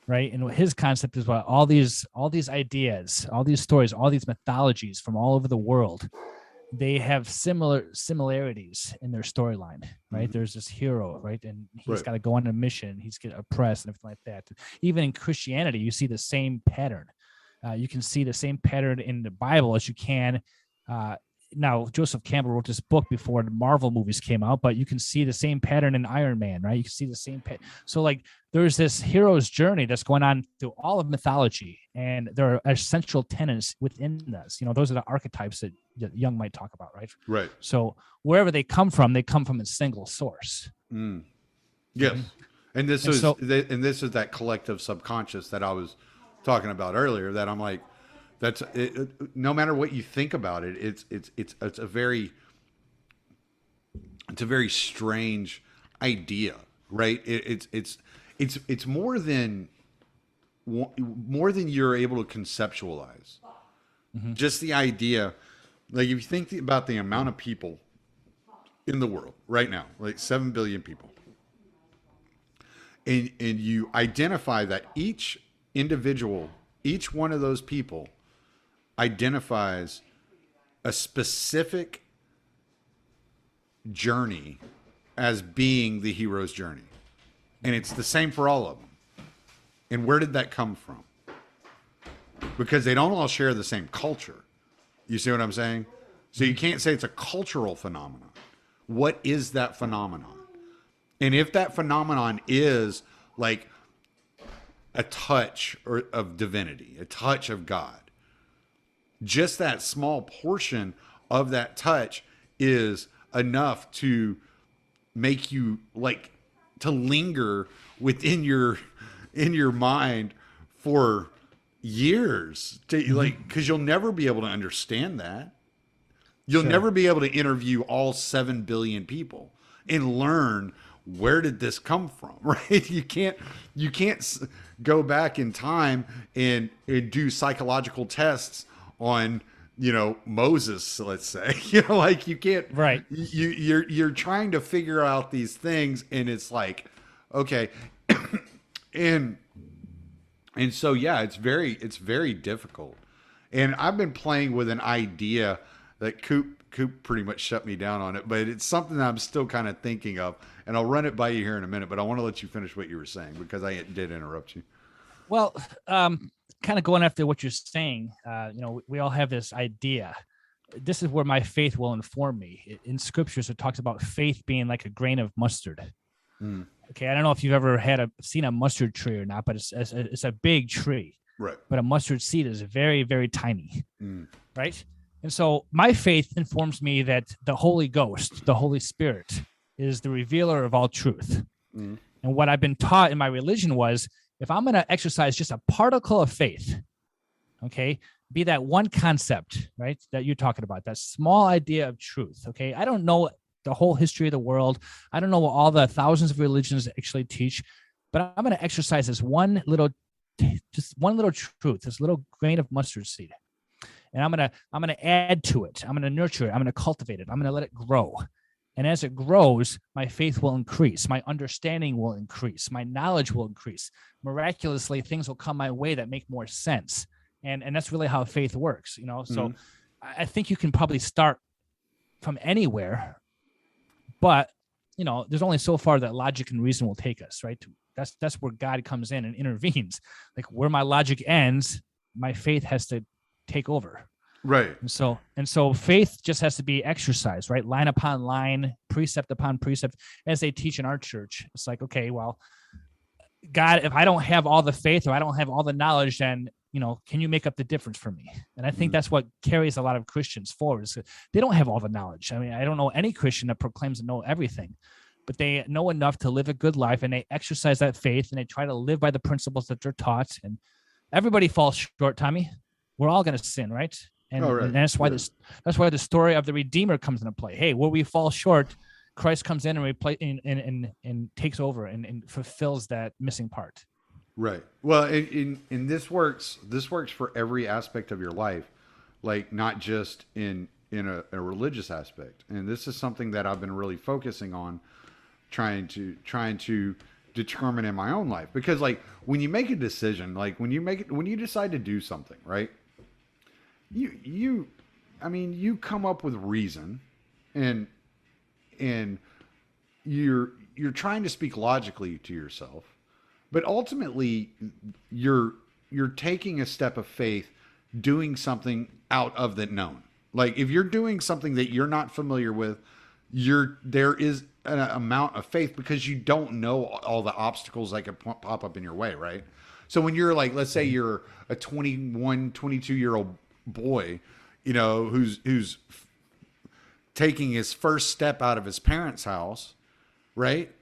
right? And his concept is about all these ideas, all these stories, all these mythologies from all over the world. They have similarities in their storyline, right? Mm-hmm. There's this hero, right? And he's Right. got to go on a mission. He's get oppressed and everything like that. Even in Christianity, you see the same pattern. You can see the same pattern in the Bible as you can. Now, Joseph Campbell wrote this book before the Marvel movies came out, but you can see the same pattern in Iron Man, right? You can see the same pattern. So, like, there's this hero's journey that's going on through all of mythology, and there are essential tenets within this. Those are the archetypes that Jung might talk about, right? Right. So, wherever they come from a single source. Yes. And this And is so- this is that collective subconscious that I was talking about earlier. That I'm like, that's it, no matter what you think about it, it's a very strange idea, right? It's more than you're able to conceptualize. Mm-hmm. Just the idea, like if you think about the amount of people in the world right now, like 7 billion people, and you identify that each individual, each one of those people identifies a specific journey as being the hero's journey. And it's the same for all of them. And where did that come from? Because they don't all share the same culture. You see what I'm saying? So you can't say it's a cultural phenomenon. What is that phenomenon? And if that phenomenon is like a touch of divinity, a touch of God, just that small portion of that touch is enough to make you like to linger within your mind for years to like, because you'll never be able to understand that. You'll never be able to interview all 7 billion people and learn where did this come from, right? You can't go back in time and do psychological tests on, Moses, let's say, like you can't, Right. You're trying to figure out these things, and it's like, okay. and so, yeah, it's very difficult. And I've been playing with an idea that Coop pretty much shut me down on it, but it's something that I'm still kind of thinking of, and I'll run it by you here in a minute, but I want to let you finish what you were saying because I did interrupt you. Well, kind of going after what you're saying, we all have this idea. This is where my faith will inform me. In scriptures, it talks about faith being like a grain of mustard. Okay, I don't know if you've ever seen a mustard tree or not, but it's a big tree. Right. But a mustard seed is very, very tiny. Right. And so my faith informs me that the Holy Ghost, the Holy Spirit, is the revealer of all truth. And what I've been taught in my religion was, if I'm going to exercise just a particle of faith, okay, be that one concept, right, that you're talking about, that small idea of truth, okay? I don't know the whole history of the world. I don't know what all the thousands of religions actually teach, but I'm going to exercise this one little truth, this little grain of mustard seed. And I'm going to add to it. I'm going to nurture it. I'm going to cultivate it. I'm going to let it grow. And as it grows, my faith will increase. My understanding will increase. My knowledge will increase. Miraculously, things will come my way that make more sense. And that's really how faith works, So I think you can probably start from anywhere, but, there's only so far that logic and reason will take us, right? That's where God comes in and intervenes. Like where my logic ends, my faith has to take over. Right. And so faith just has to be exercised, right? Line upon line, precept upon precept, as they teach in our church. It's like, okay, well, God, if I don't have all the faith or I don't have all the knowledge, then, can you make up the difference for me? And I think that's what carries a lot of Christians forward. Is they don't have all the knowledge. I mean, I don't know any Christian that proclaims to know everything, but they know enough to live a good life, and they exercise that faith, and they try to live by the principles that they're taught. And everybody falls short, Tommy. We're all going to sin, right? And that's why that's why the story of the Redeemer comes into play. Hey, where we fall short, Christ comes in and takes over and fulfills that missing part. Right. Well, in this works for every aspect of your life, like not just in a religious aspect. And this is something that I've been really focusing on, trying to determine in my own life. Because like when you make a decision, like when you decide to do something, right? You come up with reason, and you're trying to speak logically to yourself, but ultimately you're taking a step of faith, doing something out of the known. Like if you're doing something that you're not familiar with, there is an amount of faith because you don't know all the obstacles that could pop up in your way, right? So when you're like, let's say you're a 21, 22-year-old boy, who's taking his first step out of his parents' house, right?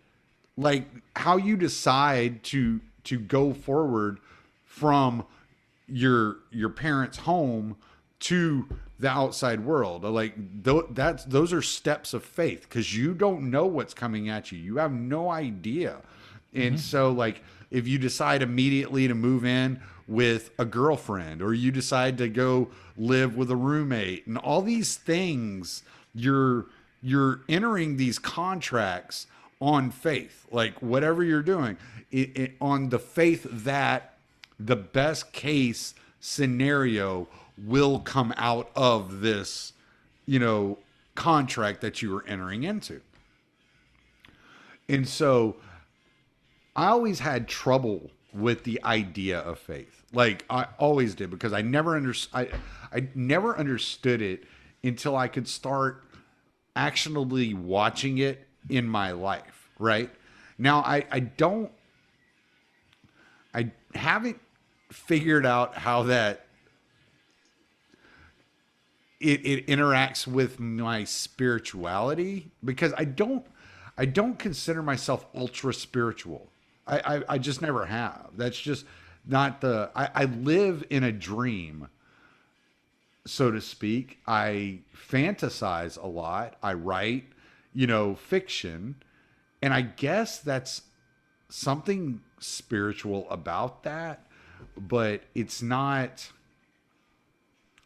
Like how you decide to go forward from your parents' home to the outside world, like those are steps of faith, because you don't know what's coming at you. You have no idea. And so like if you decide immediately to move in with a girlfriend, or you decide to go live with a roommate, and all these things, you're entering these contracts on faith, like whatever you're doing, on the faith that the best case scenario will come out of this, contract that you are entering into. And so I always had trouble with the idea of faith. Like I always did, because I never understood it until I could start actionably watching it in my life. Right now, I haven't figured out how that it interacts with my spirituality, because I don't consider myself ultra spiritual. I just never have. That's just not I live in a dream, so to speak. I fantasize a lot. I write, fiction. And I guess that's something spiritual about that, but it's not,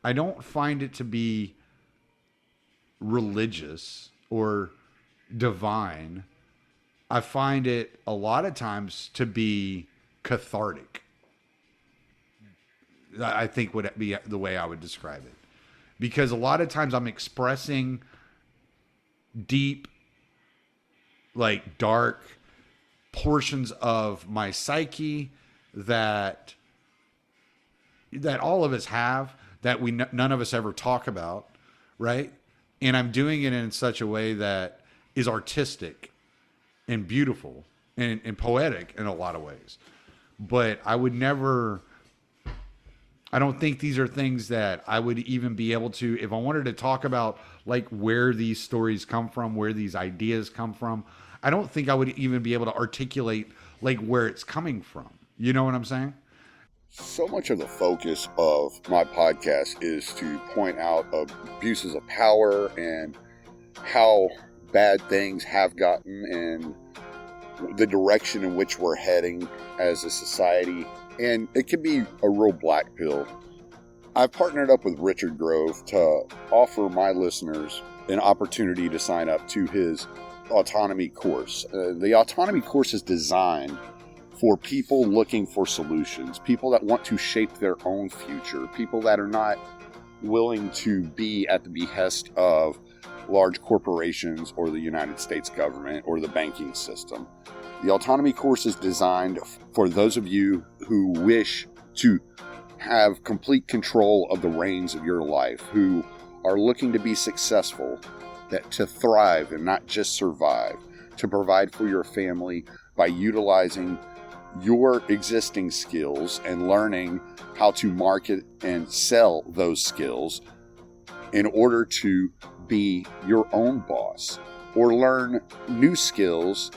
I don't find it to be religious or divine. I find it a lot of times to be cathartic. I think would be the way I would describe it. Because a lot of times I'm expressing deep, like dark portions of my psyche that all of us have, that none of us ever talk about, right? And I'm doing it in such a way that is artistic and beautiful and poetic in a lot of ways. But I don't think these are things that I would even be able to, if I wanted to talk about like where these stories come from, where these ideas come from, I don't think I would even be able to articulate like where it's coming from. You know what I'm saying? So much of the focus of my podcast is to point out abuses of power and how bad things have gotten and the direction in which we're heading as a society. And it can be a real black pill. I've partnered up with Richard Grove to offer my listeners an opportunity to sign up to his Autonomy Course. The Autonomy Course is designed for people looking for solutions, people that want to shape their own future, people that are not willing to be at the behest of large corporations or the United States government or the banking system. The Autonomy Course is designed for those of you who wish to have complete control of the reins of your life, who are looking to be successful, that to thrive and not just survive, to provide for your family by utilizing your existing skills and learning how to market and sell those skills in order to be your own boss, or learn new skills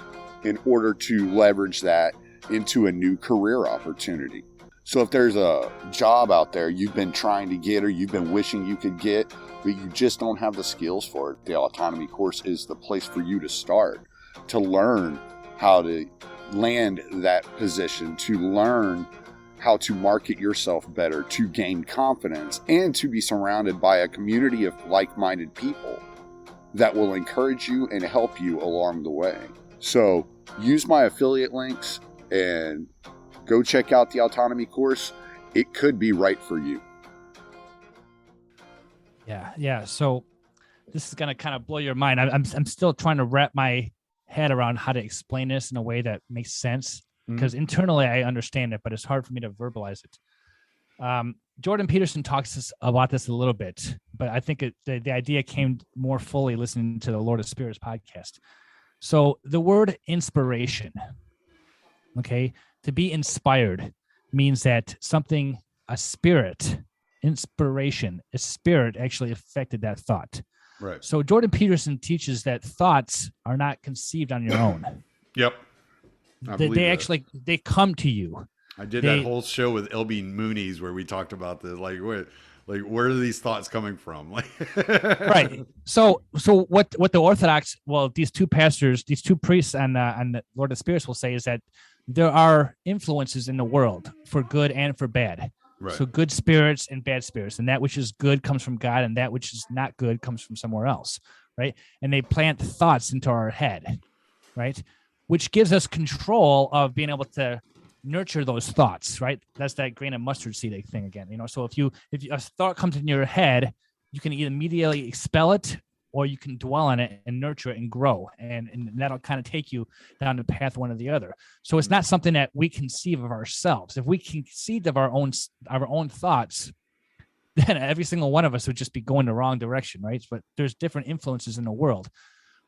in order to leverage that into a new career opportunity. So if there's a job out there you've been trying to get or you've been wishing you could get, but you just don't have the skills for it, the Autonomy Course is the place for you to start, to learn how to land that position, to learn how to market yourself better, to gain confidence, and to be surrounded by a community of like-minded people that will encourage you and help you along the way. So use my affiliate links and go check out the Autonomy Course. It could be right for you. Yeah. So this is going to kind of blow your mind. I'm still trying to wrap my head around how to explain this in a way that makes sense, because internally I understand it, but it's hard for me to verbalize it. Jordan Peterson talks about this a little bit, but I think the idea came more fully listening to the Lord of Spirits podcast. So the word inspiration, okay, to be inspired means that something, a spirit, inspiration, a spirit actually affected that thought. Right. So Jordan Peterson teaches that thoughts are not conceived on your own. Yep. They come to you. I did that whole show with LB Mooney's where we talked about this, where are these thoughts coming from? Right. So what the Orthodox, these two pastors, these two priests and the Lord of Spirits will say is that there are influences in the world for good and for bad. Right. So good spirits and bad spirits, and that which is good comes from God, and that which is not good comes from somewhere else, right? And they plant thoughts into our head, right? Which gives us control of being able to nurture those thoughts, right? That's that grain of mustard seed thing again, So if a thought comes in your head, you can either immediately expel it, or you can dwell on it and nurture it and grow, and that'll kind of take you down the path one or the other. So it's not something that we conceive of ourselves. If we conceived of our own thoughts, then every single one of us would just be going the wrong direction, right? But there's different influences in the world,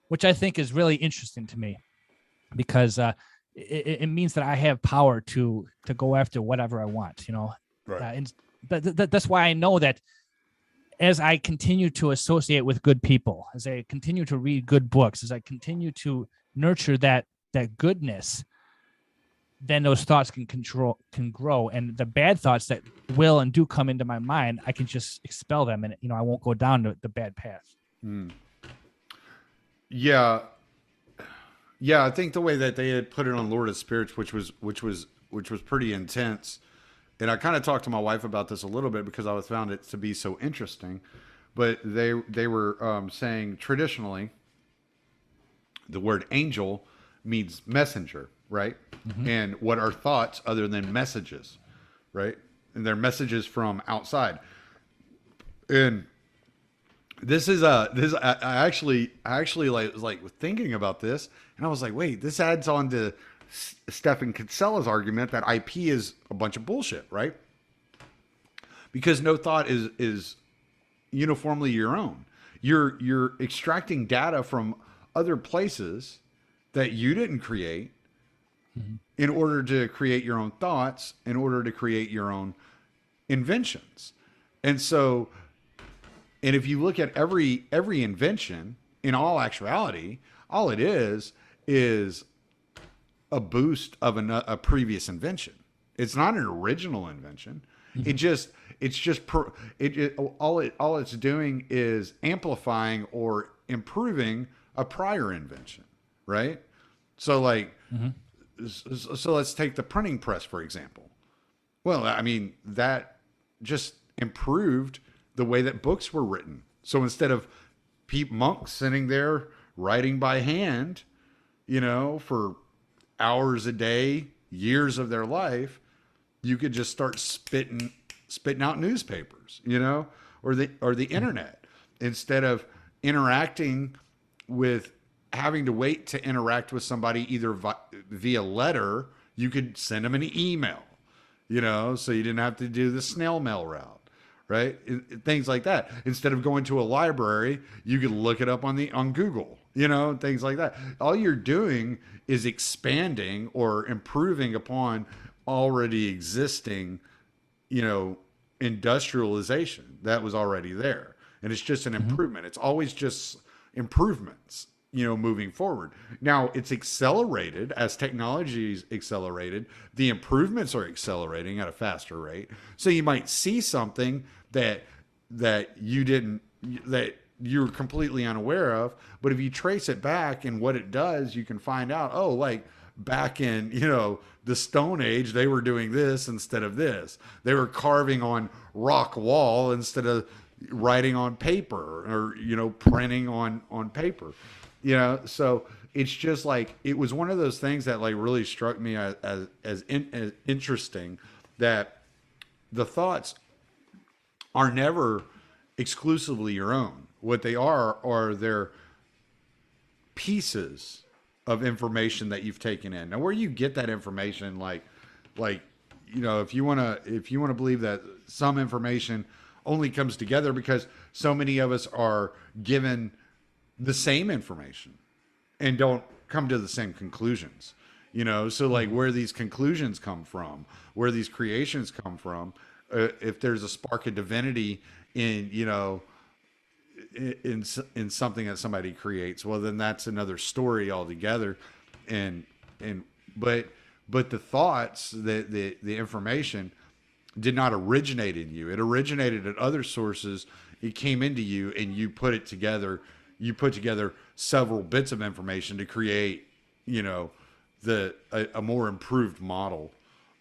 which I think is really interesting to me, because it means that I have power to go after whatever I want, Right. That's why I know that as I continue to associate with good people, as I continue to read good books, as I continue to nurture that goodness, then those thoughts can grow. And the bad thoughts that will and do come into my mind, I can just expel them, and I won't go down the bad path. Yeah. I think the way that they had put it on Lord of Spirits, which was pretty intense. And I kind of talked to my wife about this a little bit because I found it to be so interesting. But they were saying traditionally the word angel means messenger, right? Mm-hmm. And what are thoughts other than messages, right? And they're messages from outside. And I actually was thinking about this, and I was like, wait, this adds on to Stephen Kitsella's argument that IP is a bunch of bullshit, right? Because no thought is uniformly your own. You're extracting data from other places that you didn't create in order to create your own thoughts, in order to create your own inventions. And if you look at every invention, in all actuality, all it is a boost of a previous invention. It's not an original invention. All it's doing is amplifying or improving a prior invention, right? So so let's take the printing press, for example. Well, I mean, that just improved the way that books were written. So instead of monks sitting there writing by hand, for hours a day, years of their life, you could just start spitting out newspapers, or the internet. Instead of interacting with, having to wait to interact with somebody either via letter, you could send them an email. so you didn't have to do the snail mail route. Right? Things like that. Instead of going to a library, you could look it up on Google, things like that. All you're doing is expanding or improving upon already existing, industrialization that was already there. And it's just an improvement. It's always just improvements, moving forward. Now it's accelerated as technology's accelerated. The improvements are accelerating at a faster rate. So you might see something that you're completely unaware of, but if you trace it back and what it does, you can find out, like back in, the Stone Age, they were doing this instead of this. They were carving on rock wall instead of writing on paper, or, printing on paper, so it's just like, it was one of those things that like really struck me as interesting, that the thoughts are never exclusively your own. What they are they're pieces of information that you've taken in. Now, where you get that information, like if you want to believe that some information only comes together because so many of us are given the same information and don't come to the same conclusions, so like where these conclusions come from, where these creations come from, if there's a spark of divinity in in something that somebody creates, well, then that's another story altogether. But the thoughts, the information did not originate in you. It originated at other sources. It came into you, and you put it together. You put together several bits of information to create, a more improved model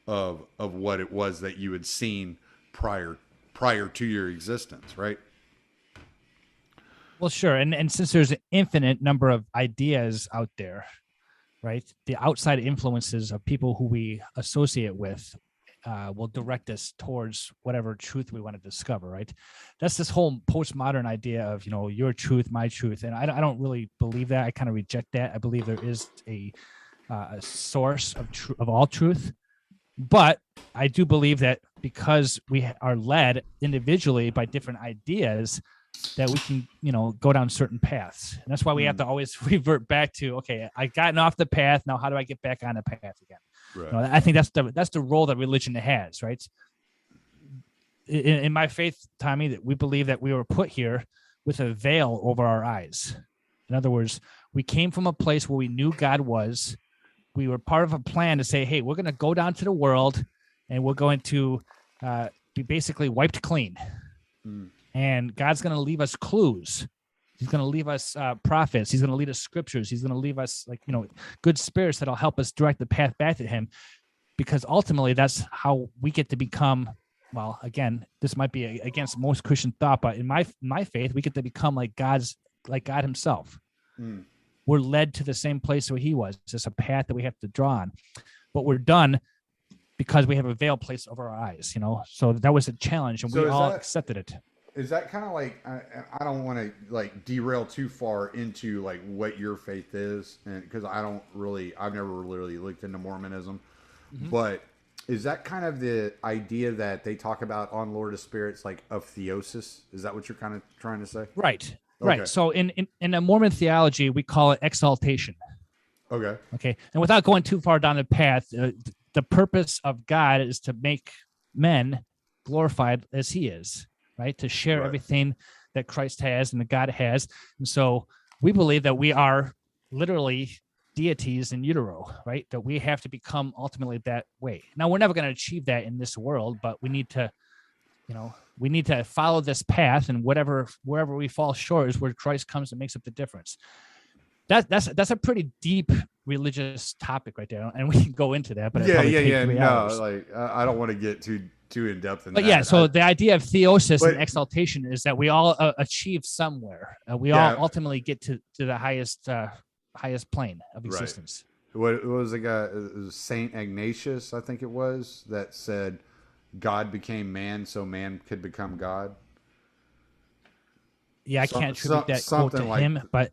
of what it was that you had seen prior to your existence, right? Well, sure. And since there's an infinite number of ideas out there, right, the outside influences of people who we associate with will direct us towards whatever truth we want to discover, right? That's this whole postmodern idea of, your truth, my truth. And I don't really believe that. I kind of reject that. I believe there is a source of all truth. But I do believe that because we are led individually by different ideas, that we can, go down certain paths. And that's why we have to always revert back to, okay, I've gotten off the path. Now, how do I get back on the path again? Right. I think that's the role that religion has, right? In my faith, Tommy, that we believe that we were put here with a veil over our eyes. In other words, we came from a place where we knew God was. We were part of a plan to say, hey, we're going to go down to the world and we're going to be basically wiped clean. And God's going to leave us clues. He's going to leave us prophets. He's going to lead us scriptures. He's going to leave us good spirits that'll help us direct the path back to him, because ultimately that's how we get to become, well, again, this might be against most Christian thought, but in my faith, we get to become like God himself. We're led to the same place where he was. It's just a path that we have to draw on, but we're done because we have a veil placed over our eyes, so that was a challenge, and we all accepted it. Is that kind of like, I don't want to like derail too far into like what your faith is, and because I've never really looked into Mormonism, but is that kind of the idea that they talk about on Lord of Spirits, like of theosis? Is that what you're kind of trying to say? Right. Okay. Right. So in the Mormon theology, we call it exaltation. Okay. Okay. And without going too far down the path, the purpose of God is to make men glorified as he is. Right, to share everything that Christ has and that God has. And so we believe that we are literally deities in utero, right? That we have to become ultimately that way. Now, we're never going to achieve that in this world, but we need to, follow this path, and wherever we fall short is where Christ comes and makes up the difference. That's a pretty deep religious topic right there, and we can go into that. But yeah. No, like I don't want to get too in depth in that. But yeah, so the idea of theosis and exaltation is that we all achieve somewhere. We all ultimately get to the highest plane of existence. What was the guy? It was Saint Ignatius, I think it was, that said, "God became man so man could become God." Yeah, I can't attribute that quote to him, but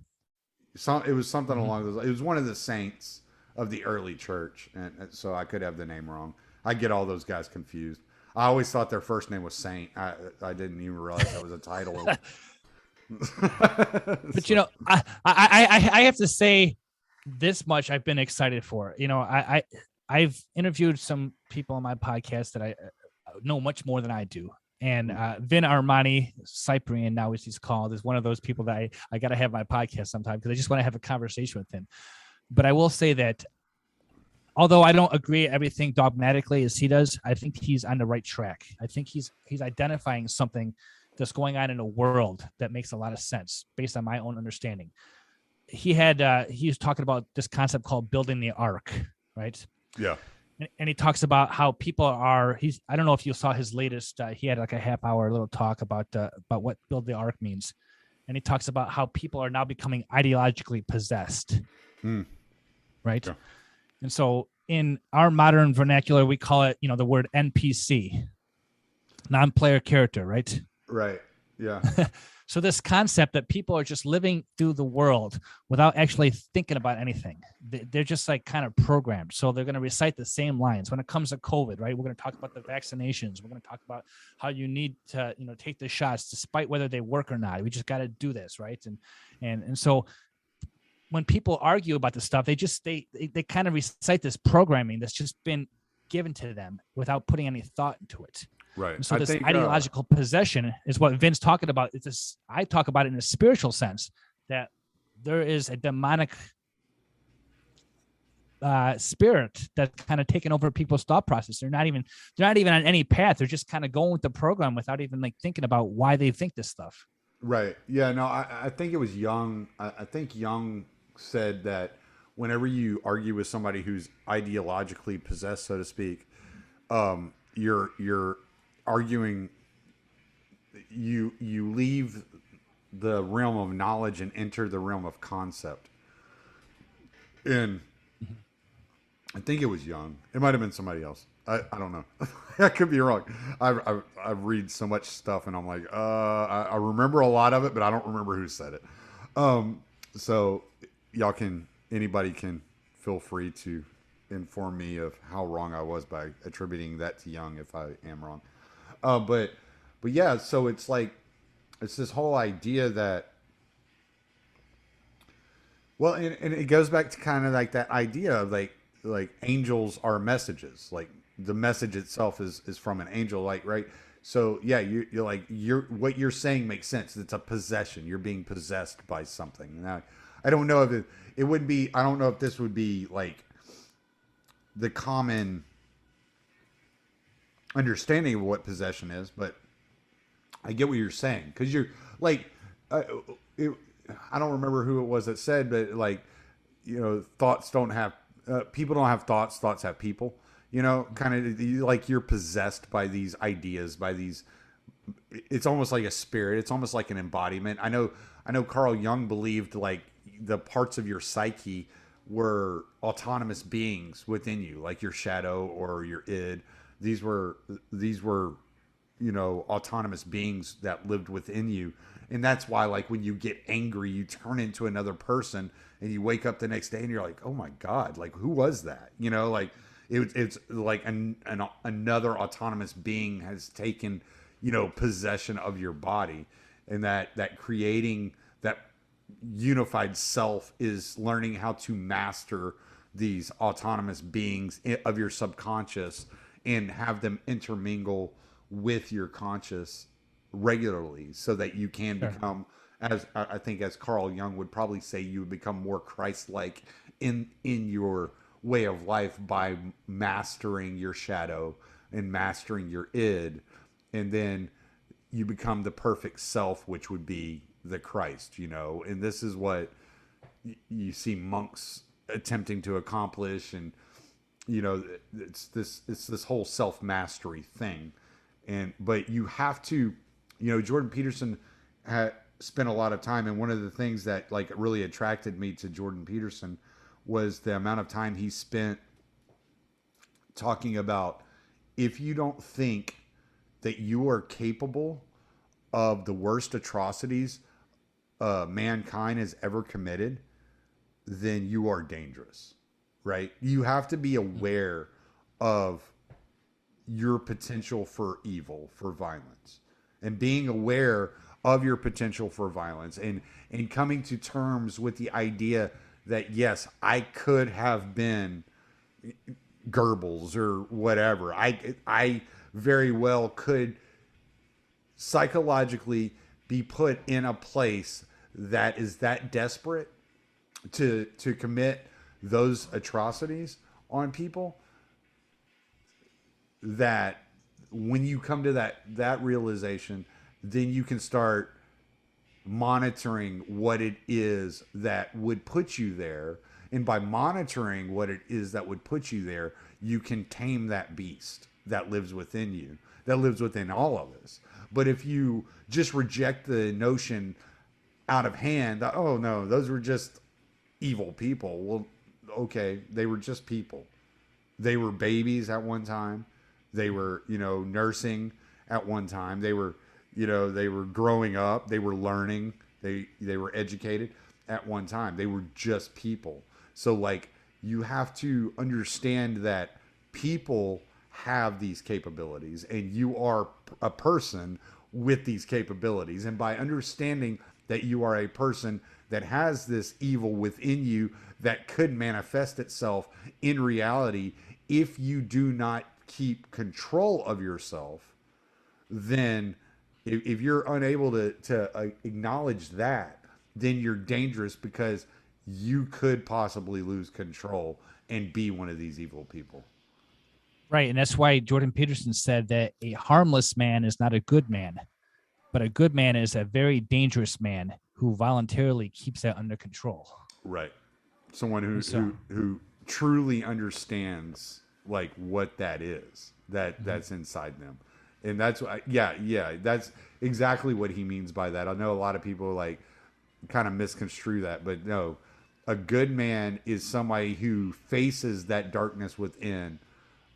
it was something along those. It was one of the saints of the early church, and so I could have the name wrong. I get all those guys confused. I always thought their first name was Saint. I didn't even realize that was a title. But you know, I have to say this much. I've been excited for. You know, I've interviewed some people on my podcast that I know much more than I do. And Vin Armani, Cyprian now as he's called, is one of those people that I got to have my podcast sometime because I just want to have a conversation with him. But I will say that although I don't agree everything dogmatically as he does, I think he's on the right track. I think he's identifying something that's going on in the world that makes a lot of sense based on my own understanding. He was talking about this concept called building the ark, right? Yeah. And he talks about how people are. I don't know if you saw his latest. He had like a half-hour little talk about what build the ark means, and he talks about how people are now becoming ideologically possessed, right? Yeah. And so in our modern vernacular, we call it, the word NPC, non-player character, right? Right. Yeah. So this concept that people are just living through the world without actually thinking about anything. They're just like kind of programmed. So they're going to recite the same lines when it comes to COVID, right? We're going to talk about the vaccinations. We're going to talk about how you need to, take the shots despite whether they work or not. We just got to do this, right? And so when people argue about this stuff, they kind of recite this programming that's just been given to them without putting any thought into it. Right. And so this ideological possession is what Vin's talking about. It's this, I talk about it in a spiritual sense, that there is a demonic spirit that's kind of taking over people's thought process. They're not even on any path. They're just kind of going with the program without even like thinking about why they think this stuff. Right. Yeah. No, I think it was Young. I think Young said that whenever you argue with somebody who's ideologically possessed, so to speak, you're arguing, you leave the realm of knowledge and enter the realm of concept. And I think it was Young. It might have been somebody else. I don't know. I could be wrong. I read so much stuff and I'm like, I remember a lot of it, but I don't remember who said it. So anybody can feel free to inform me of how wrong I was by attributing that to Young if I am wrong. But yeah, so it's like, it's this whole idea that, well, and it goes back to kind of like that idea of like angels are messages, like the message itself is from an angel, like, right? So yeah, you're what you're saying makes sense. It's a possession. You're being possessed by something. Now, I don't know if it would be, I don't know if this would be like the common understanding of what possession is, but I get what you're saying. Cause you're like, I don't remember who it was that said, but like, thoughts don't have, people don't have thoughts, thoughts have people, kind of like you're possessed by these ideas, by these, it's almost like a spirit. It's almost like an embodiment. I know Carl Jung believed like the parts of your psyche were autonomous beings within you, like your shadow or your id. These were, autonomous beings that lived within you. And that's why, like, when you get angry, you turn into another person and you wake up the next day and you're like, oh my God, like, who was that? Like it's like another autonomous being has taken, possession of your body, and that creating that unified self is learning how to master these autonomous beings of your subconscious and have them intermingle with your conscious regularly so that you can become, as I think as Carl Jung would probably say, you would become more Christ-like in your way of life by mastering your shadow and mastering your id. And then you become the perfect self, which would be the Christ, and this is what you see monks attempting to accomplish. And, it's this whole self-mastery thing. But you have to, Jordan Peterson had spent a lot of time. And one of the things that like really attracted me to Jordan Peterson was the amount of time he spent talking about, if you don't think that you are capable of the worst atrocities mankind has ever committed, then you are dangerous, right? You have to be aware of your potential for evil, for violence, and being aware of your potential for violence, and coming to terms with the idea that, yes, I could have been Goebbels or whatever. I very well could psychologically be put in a place that is that desperate to commit those atrocities on people, that when you come to that realization, then you can start monitoring what it is that would put you there. And by monitoring what it is that would put you there, you can tame that beast that lives within you, that lives within all of us. But if you just reject the notion out of hand that, oh no, those were just evil people. Well, okay, they were just people. They were babies at one time. They were, nursing at one time. They were, they were growing up. They were learning. They were educated at one time. They were just people. So like, you have to understand that people have these capabilities, and you are a person with these capabilities. And by understanding that you are a person that has this evil within you that could manifest itself in reality, if you do not keep control of yourself, then if you're unable to acknowledge that, then you're dangerous, because you could possibly lose control and be one of these evil people. Right. And that's why Jordan Peterson said that a harmless man is not a good man, but a good man is a very dangerous man who voluntarily keeps that under control. Right. Someone who truly understands like what that is, that's inside them. And that's that's exactly what he means by that. I know a lot of people like kind of misconstrue that, but no, a good man is somebody who faces that darkness within,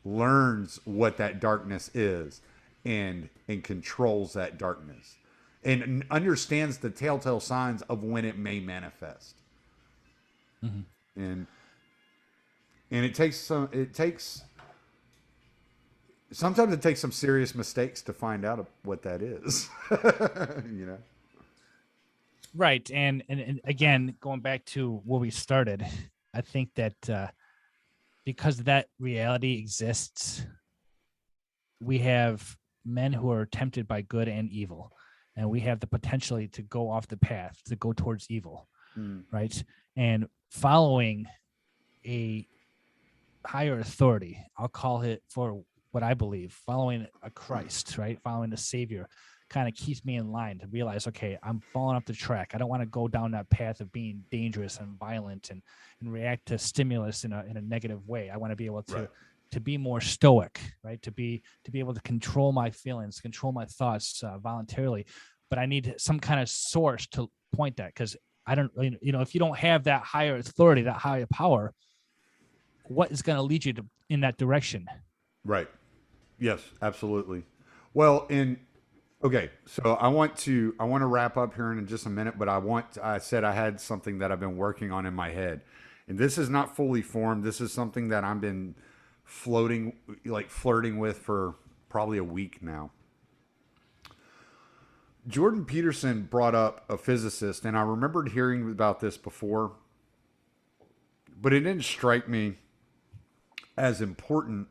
learns what that darkness is, and controls that darkness, and understands the telltale signs of when it may manifest. Mm-hmm. And sometimes it takes some serious mistakes to find out what that is. Right. And again, going back to where we started, I think that because that reality exists, we have men who are tempted by good and evil, and we have the potential to go off the path, to go towards evil. Right. And following a higher authority, I'll call it, for what I believe, following a Christ, right? Following a Savior kind of keeps me in line to realize, okay, I'm falling off the track. I don't want to go down that path of being dangerous and violent and react to stimulus in a negative way. I want to be able to be more stoic, right? To be able to control my feelings, control my thoughts voluntarily. But I need some kind of source to point that, because I don't, if you don't have that higher authority, that higher power, what is going to lead you in that direction? Right. Yes, absolutely. Well, okay, so I want to wrap up here in just a minute, but I said I had something that I've been working on in my head, and this is not fully formed. This is something that I've been flirting with for probably a week now. Jordan Peterson brought up a physicist, and I remembered hearing about this before, but it didn't strike me as important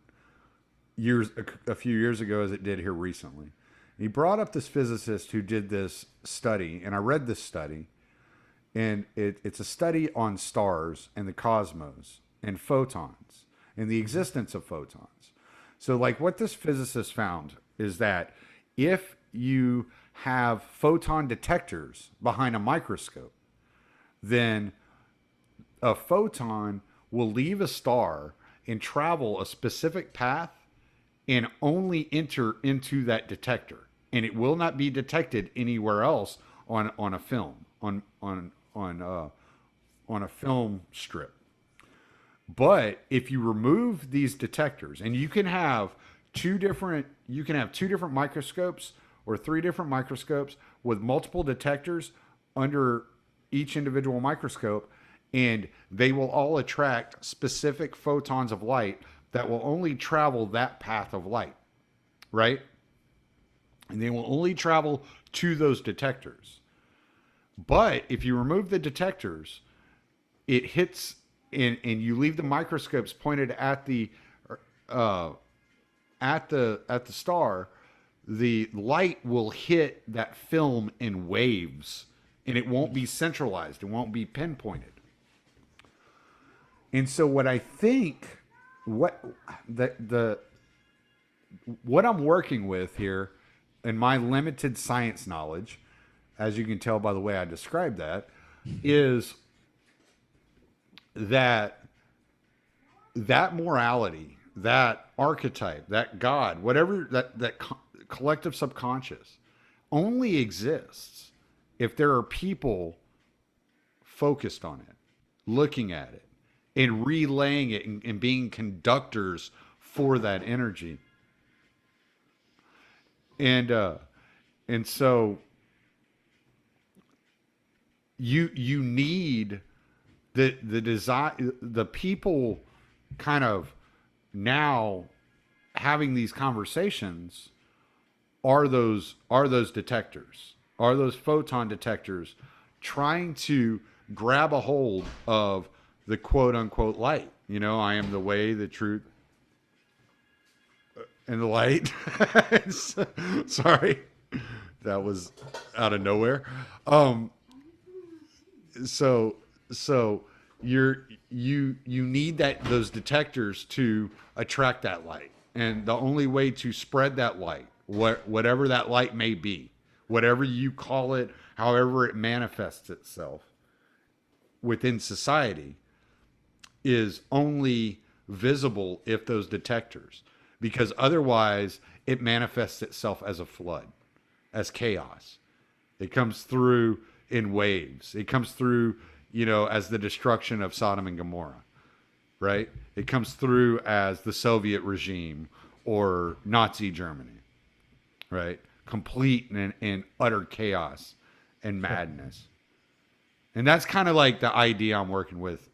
a few years ago as it did here recently. He brought up this physicist who did this study, and I read this study, and it's a study on stars and the cosmos and photons and the existence of photons. So like what this physicist found is that if you have photon detectors behind a microscope, then a photon will leave a star and travel a specific path and only enter into that detector, and it will not be detected anywhere else on a film, on a film strip. But if you remove these detectors, and you can have two different microscopes or three different microscopes with multiple detectors under each individual microscope, and they will all attract specific photons of light that will only travel that path of light. right? And they will only travel to those detectors. But if you remove the detectors, it hits and you leave the microscopes pointed at the star, the light will hit that film in waves, and it won't be centralized. It won't be pinpointed. And so what I think, what I'm working with here in my limited science knowledge, as you can tell by the way I described that, is that morality, that archetype, that God, whatever, that collective subconscious only exists if there are people focused on it, looking at it, and relaying it and being conductors for that energy. And so you need the design, the people kind of now having these conversations are those detectors, are those photon detectors trying to grab a hold of the quote unquote light. You know, I am the way, the truth, and the light. Sorry, that was out of nowhere. So you need those detectors to attract that light, and the only way to spread that light, whatever that light may be, whatever you call it, however it manifests itself within society, is only visible if those detectors, because otherwise it manifests itself as a flood, as chaos. It comes through in waves. It comes through, as the destruction of Sodom and Gomorrah, right? It comes through as the Soviet regime or Nazi Germany, right? Complete and utter chaos and madness. And that's kind of like the idea I'm working with,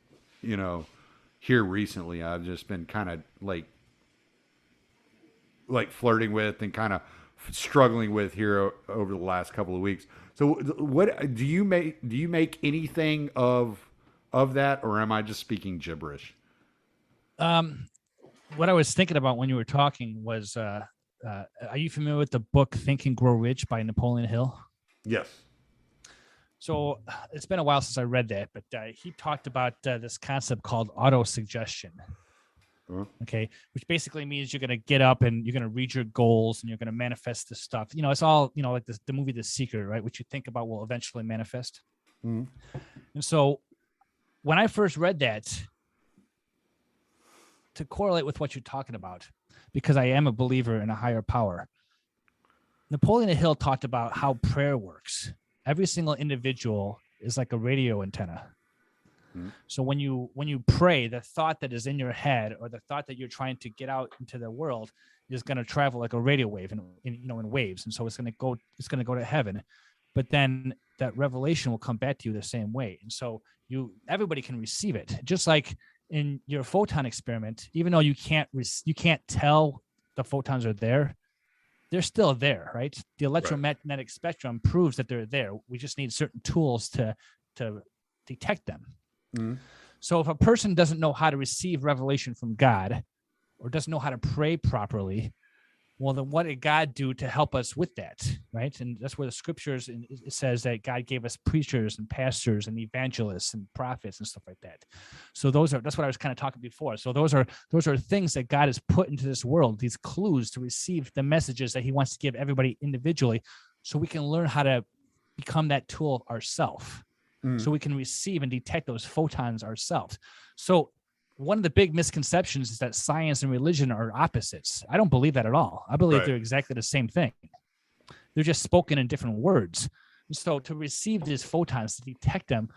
here recently. I've just been kind of like flirting with and kind of struggling with here over the last couple of weeks. So what do you make anything of that, or am I just speaking gibberish? What I was thinking about when you were talking was, are you familiar with the book Think and Grow Rich by Napoleon Hill? Yes. So it's been a while since I read that, but he talked about this concept called auto-suggestion. Okay, which basically means you're going to get up and you're going to read your goals and you're going to manifest the stuff. It's all, like the movie The Secret, right? What you think about will eventually manifest. Mm-hmm. And so when I first read that, to correlate with what you're talking about, because I am a believer in a higher power, Napoleon Hill talked about how prayer works. Every single individual is like a radio antenna. So when you pray, the thought that is in your head or the thought that you're trying to get out into the world is going to travel like a radio wave in waves. And so it's going to go to heaven, but then that revelation will come back to you the same way. And so everybody can receive it. Just like in your photon experiment, even though you can't tell the photons are there, they're still there, right? The electromagnetic spectrum proves that they're there. We just need certain tools to detect them. Mm-hmm. So if a person doesn't know how to receive revelation from God or doesn't know how to pray properly, well, then what did God do to help us with that, right? And that's where the scriptures, it says that God gave us preachers and pastors and evangelists and prophets and stuff like that. So that's what I was kind of talking before. So those are things that God has put into this world, these clues to receive the messages that he wants to give everybody individually, so we can learn how to become that tool ourselves. So we can receive and detect those photons ourselves. So one of the big misconceptions is that science and religion are opposites. I don't believe that at all. I believe they're exactly the same thing. They're just spoken in different words. So to receive these photons, to detect them,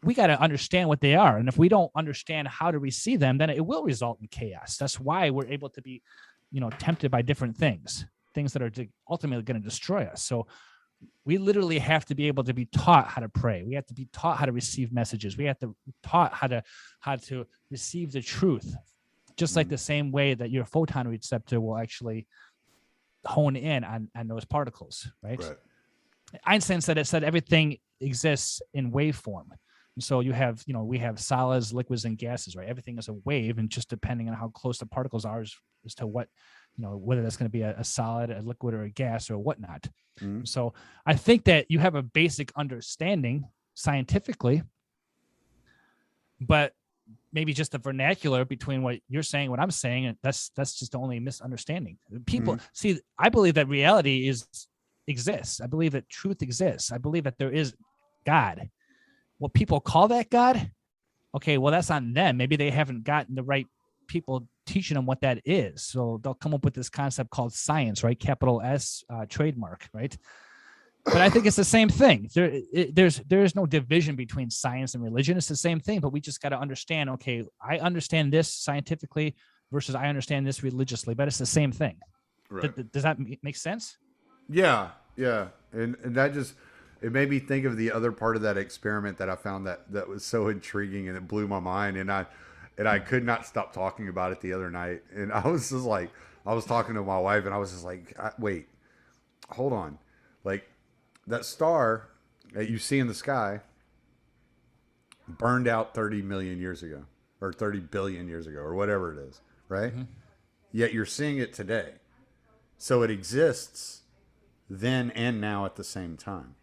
we got to understand what they are. And if we don't understand how to receive them, then it will result in chaos. That's why we're able to be, tempted by different things that are ultimately going to destroy us. So we literally have to be able to be taught how to pray. We have to be taught how to receive messages. We have to be taught how to receive the truth, just like the same way that your photon receptor will actually hone in on those particles, right? Right. Einstein said everything exists in wave form. And so you have, we have solids, liquids, and gases, right? Everything is a wave, and just depending on how close the particles are as to what, whether that's going to be a solid, a liquid, or a gas, or whatnot. Mhm. So I think that you have a basic understanding scientifically, but maybe just the vernacular between what you're saying, what I'm saying, and that's just the only misunderstanding. People see, I believe that reality exists. I believe that truth exists. I believe that there is God. What people call that God, okay, well, that's on them. Maybe they haven't gotten the right people teaching them what that is. So they'll come up with this concept called science, right? Capital S, trademark, right? But I think it's the same thing. There is no division between science and religion. It's the same thing, but we just got to understand, okay, I understand this scientifically versus I understand this religiously, but it's the same thing. Right. Does that make sense? Yeah. And that just, it made me think of the other part of that experiment that I found that was so intriguing, and it blew my mind. And I could not stop talking about it the other night. And I was just like, I was talking to my wife, and I was just like, wait, hold on. Like, that star that you see in the sky burned out 30 million years ago, or 30 billion years ago, or whatever it is, right? Mm-hmm. Yet you're seeing it today. So it exists then and now at the same time.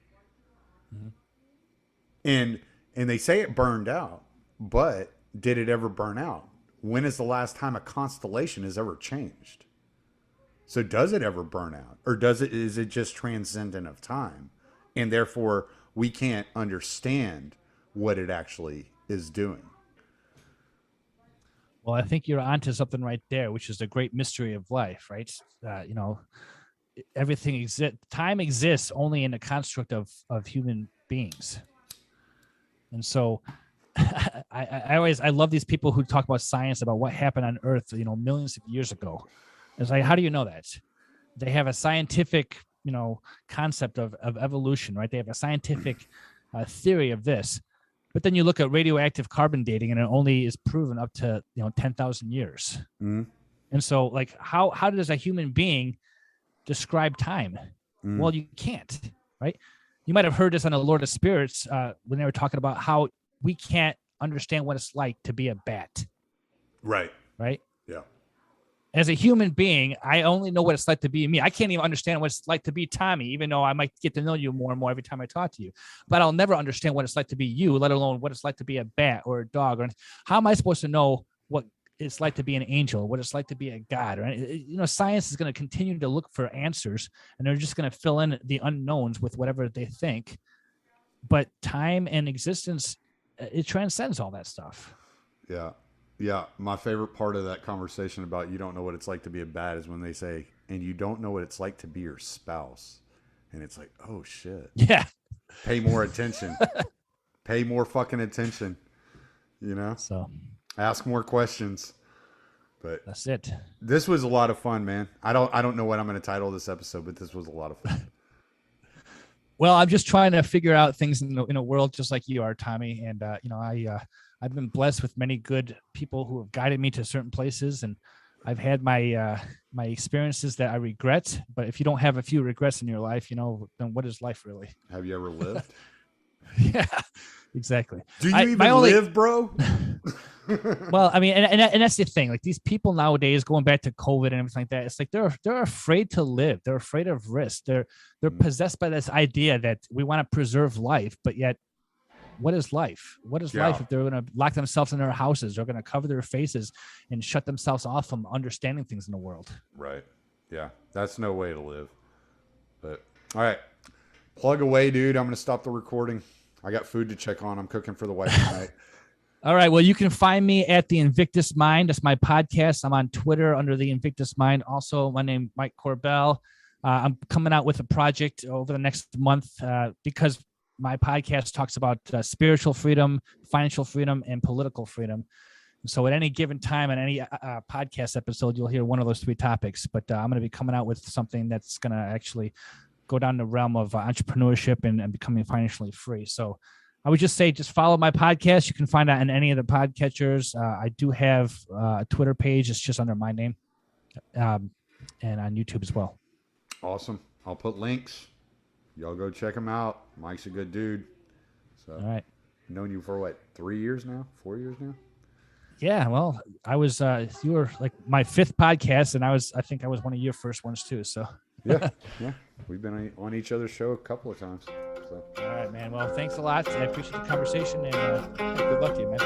Mm-hmm. And they say it burned out, but did it ever burn out? When is the last time a constellation has ever changed? So does it ever burn out, or is it just transcendent of time, and therefore we can't understand what it actually is doing? Well, I think you're onto something right there, which is the great mystery of life, right? Everything exists. Time exists only in the construct of human beings, and so I love these people who talk about science, about what happened on Earth, millions of years ago. It's like, how do you know that? They have a scientific, concept of evolution, right? They have a scientific theory of this, but then you look at radioactive carbon dating, and it only is proven up to 10,000 years. Mm-hmm. And so, like, how does a human being describe time? Well, you can't, right? You might have heard this on the Lord of Spirits when they were talking about how we can't understand what it's like to be a bat. Right. Yeah. As a human being, I only know what it's like to be me. I can't even understand what it's like to be Tommy, even though I might get to know you more and more every time I talk to you. But I'll never understand what it's like to be you, let alone what it's like to be a bat or a dog. Or how am I supposed to know what it's like to be an angel, what it's like to be a god? Or science is going to continue to look for answers, and they're just going to fill in the unknowns with whatever they think. But time and existence, it transcends all that stuff. Yeah, my favorite part of that conversation about you don't know what it's like to be a bat is when they say, and you don't know what it's like to be your spouse. And it's like, oh, shit. Yeah. Pay more attention. Pay more fucking attention. So ask more questions. But that's it. This was a lot of fun, man. I don't know what I'm going to title this episode, but this was a lot of fun. Well, I'm just trying to figure out things in a world just like you are, Tommy. And, I've been blessed with many good people who have guided me to certain places, and I've had my my experiences that I regret. But if you don't have a few regrets in your life, then what is life really? Have you ever lived? Yeah, exactly. Do you even live, bro? Well, I mean, and that's the thing. Like, these people nowadays, going back to COVID and everything like that, it's like they're afraid to live. They're afraid of risk. They're possessed by this idea that we want to preserve life, but yet, what is life? What is life if they're going to lock themselves in their houses? They're going to cover their faces and shut themselves off from understanding things in the world. Right. Yeah. That's no way to live. But all right. Plug away, dude. I'm going to stop the recording. I got food to check on. I'm cooking for the wife tonight. All right. Well, you can find me at the Invictus Mind. That's my podcast. I'm on Twitter under the Invictus Mind. Also, my name is Mike Korbel. I'm coming out with a project over the next month because my podcast talks about spiritual freedom, financial freedom, and political freedom. So at any given time, in any podcast episode, you'll hear one of those three topics. But I'm going to be coming out with something that's going to actually go down the realm of entrepreneurship and becoming financially free. So I would just say, just follow my podcast. You can find out on any of the podcatchers. I do have a Twitter page. It's just under my name, and on YouTube as well. Awesome. I'll put links. Y'all go check him out. Mike's a good dude. So, All right. known you for what, 3 years now? 4 years now? Yeah, well, I was you were like my 5th podcast, and I think I was one of your first ones too. So Yeah. We've been on each other's show a couple of times. So, all right, man. Well, thanks a lot. I appreciate the conversation, and good luck to you, man.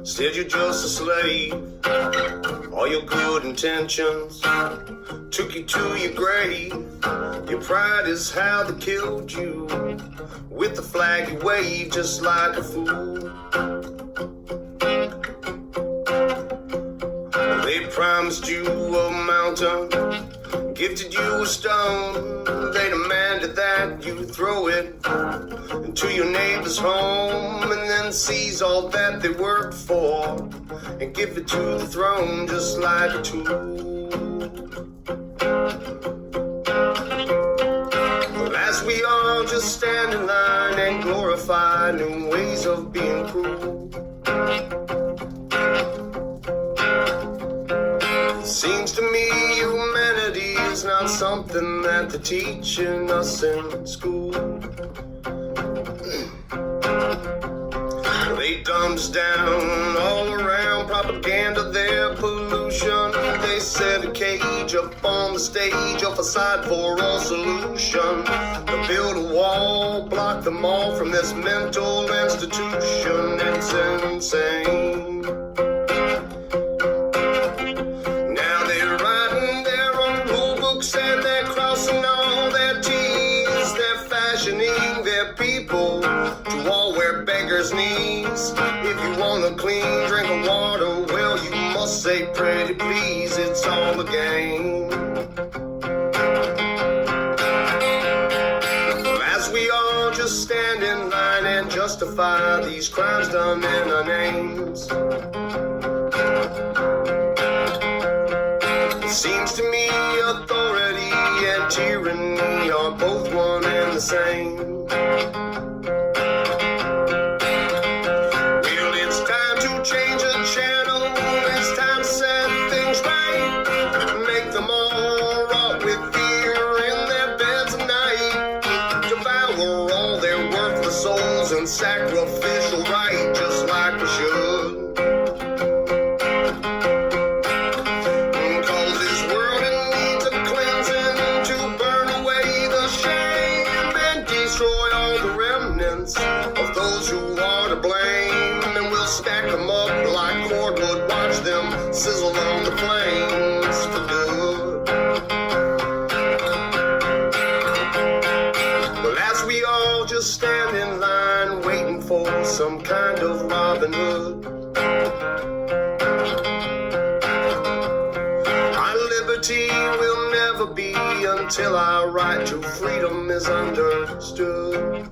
Said you're just a slave. All your good intentions took you to your grave. Your pride is how they killed you. With the flag you wave just like a fool. They promised you a mountain, gifted you a stone. They demanded that you throw it into your neighbor's home, and then seize all that they worked for and give it to the throne just like a tool. Well, as we all just stand in line and glorify new ways of being cruel, it seems to me humanity is not something that they're teaching us in school. They dumbed us down all around, propaganda, their pollution. They set a cage up on the stage, a facade for all solution. They build a wall, block them all from this mental institution. It's insane. Now they're writing their own rule books and they're crossing all their T's. They're fashioning their people to all wear beggars' knees. If you want a clean drink of water, well, you must say pretty please. It's all a game. As we all just stand in line and justify these crimes done in our names, it seems to me authority and tyranny are both one and the same. Sacrificial right, just like we should. Cause this world needs a cleansing to burn away the shame and destroy all the remnants of those who are to blame. And we'll stack them up like cordwood, watch them sizzle on the flames for good. Well, as we all just stand in line waiting for some kind of Robin Hood, our liberty will never be until our right to freedom is understood.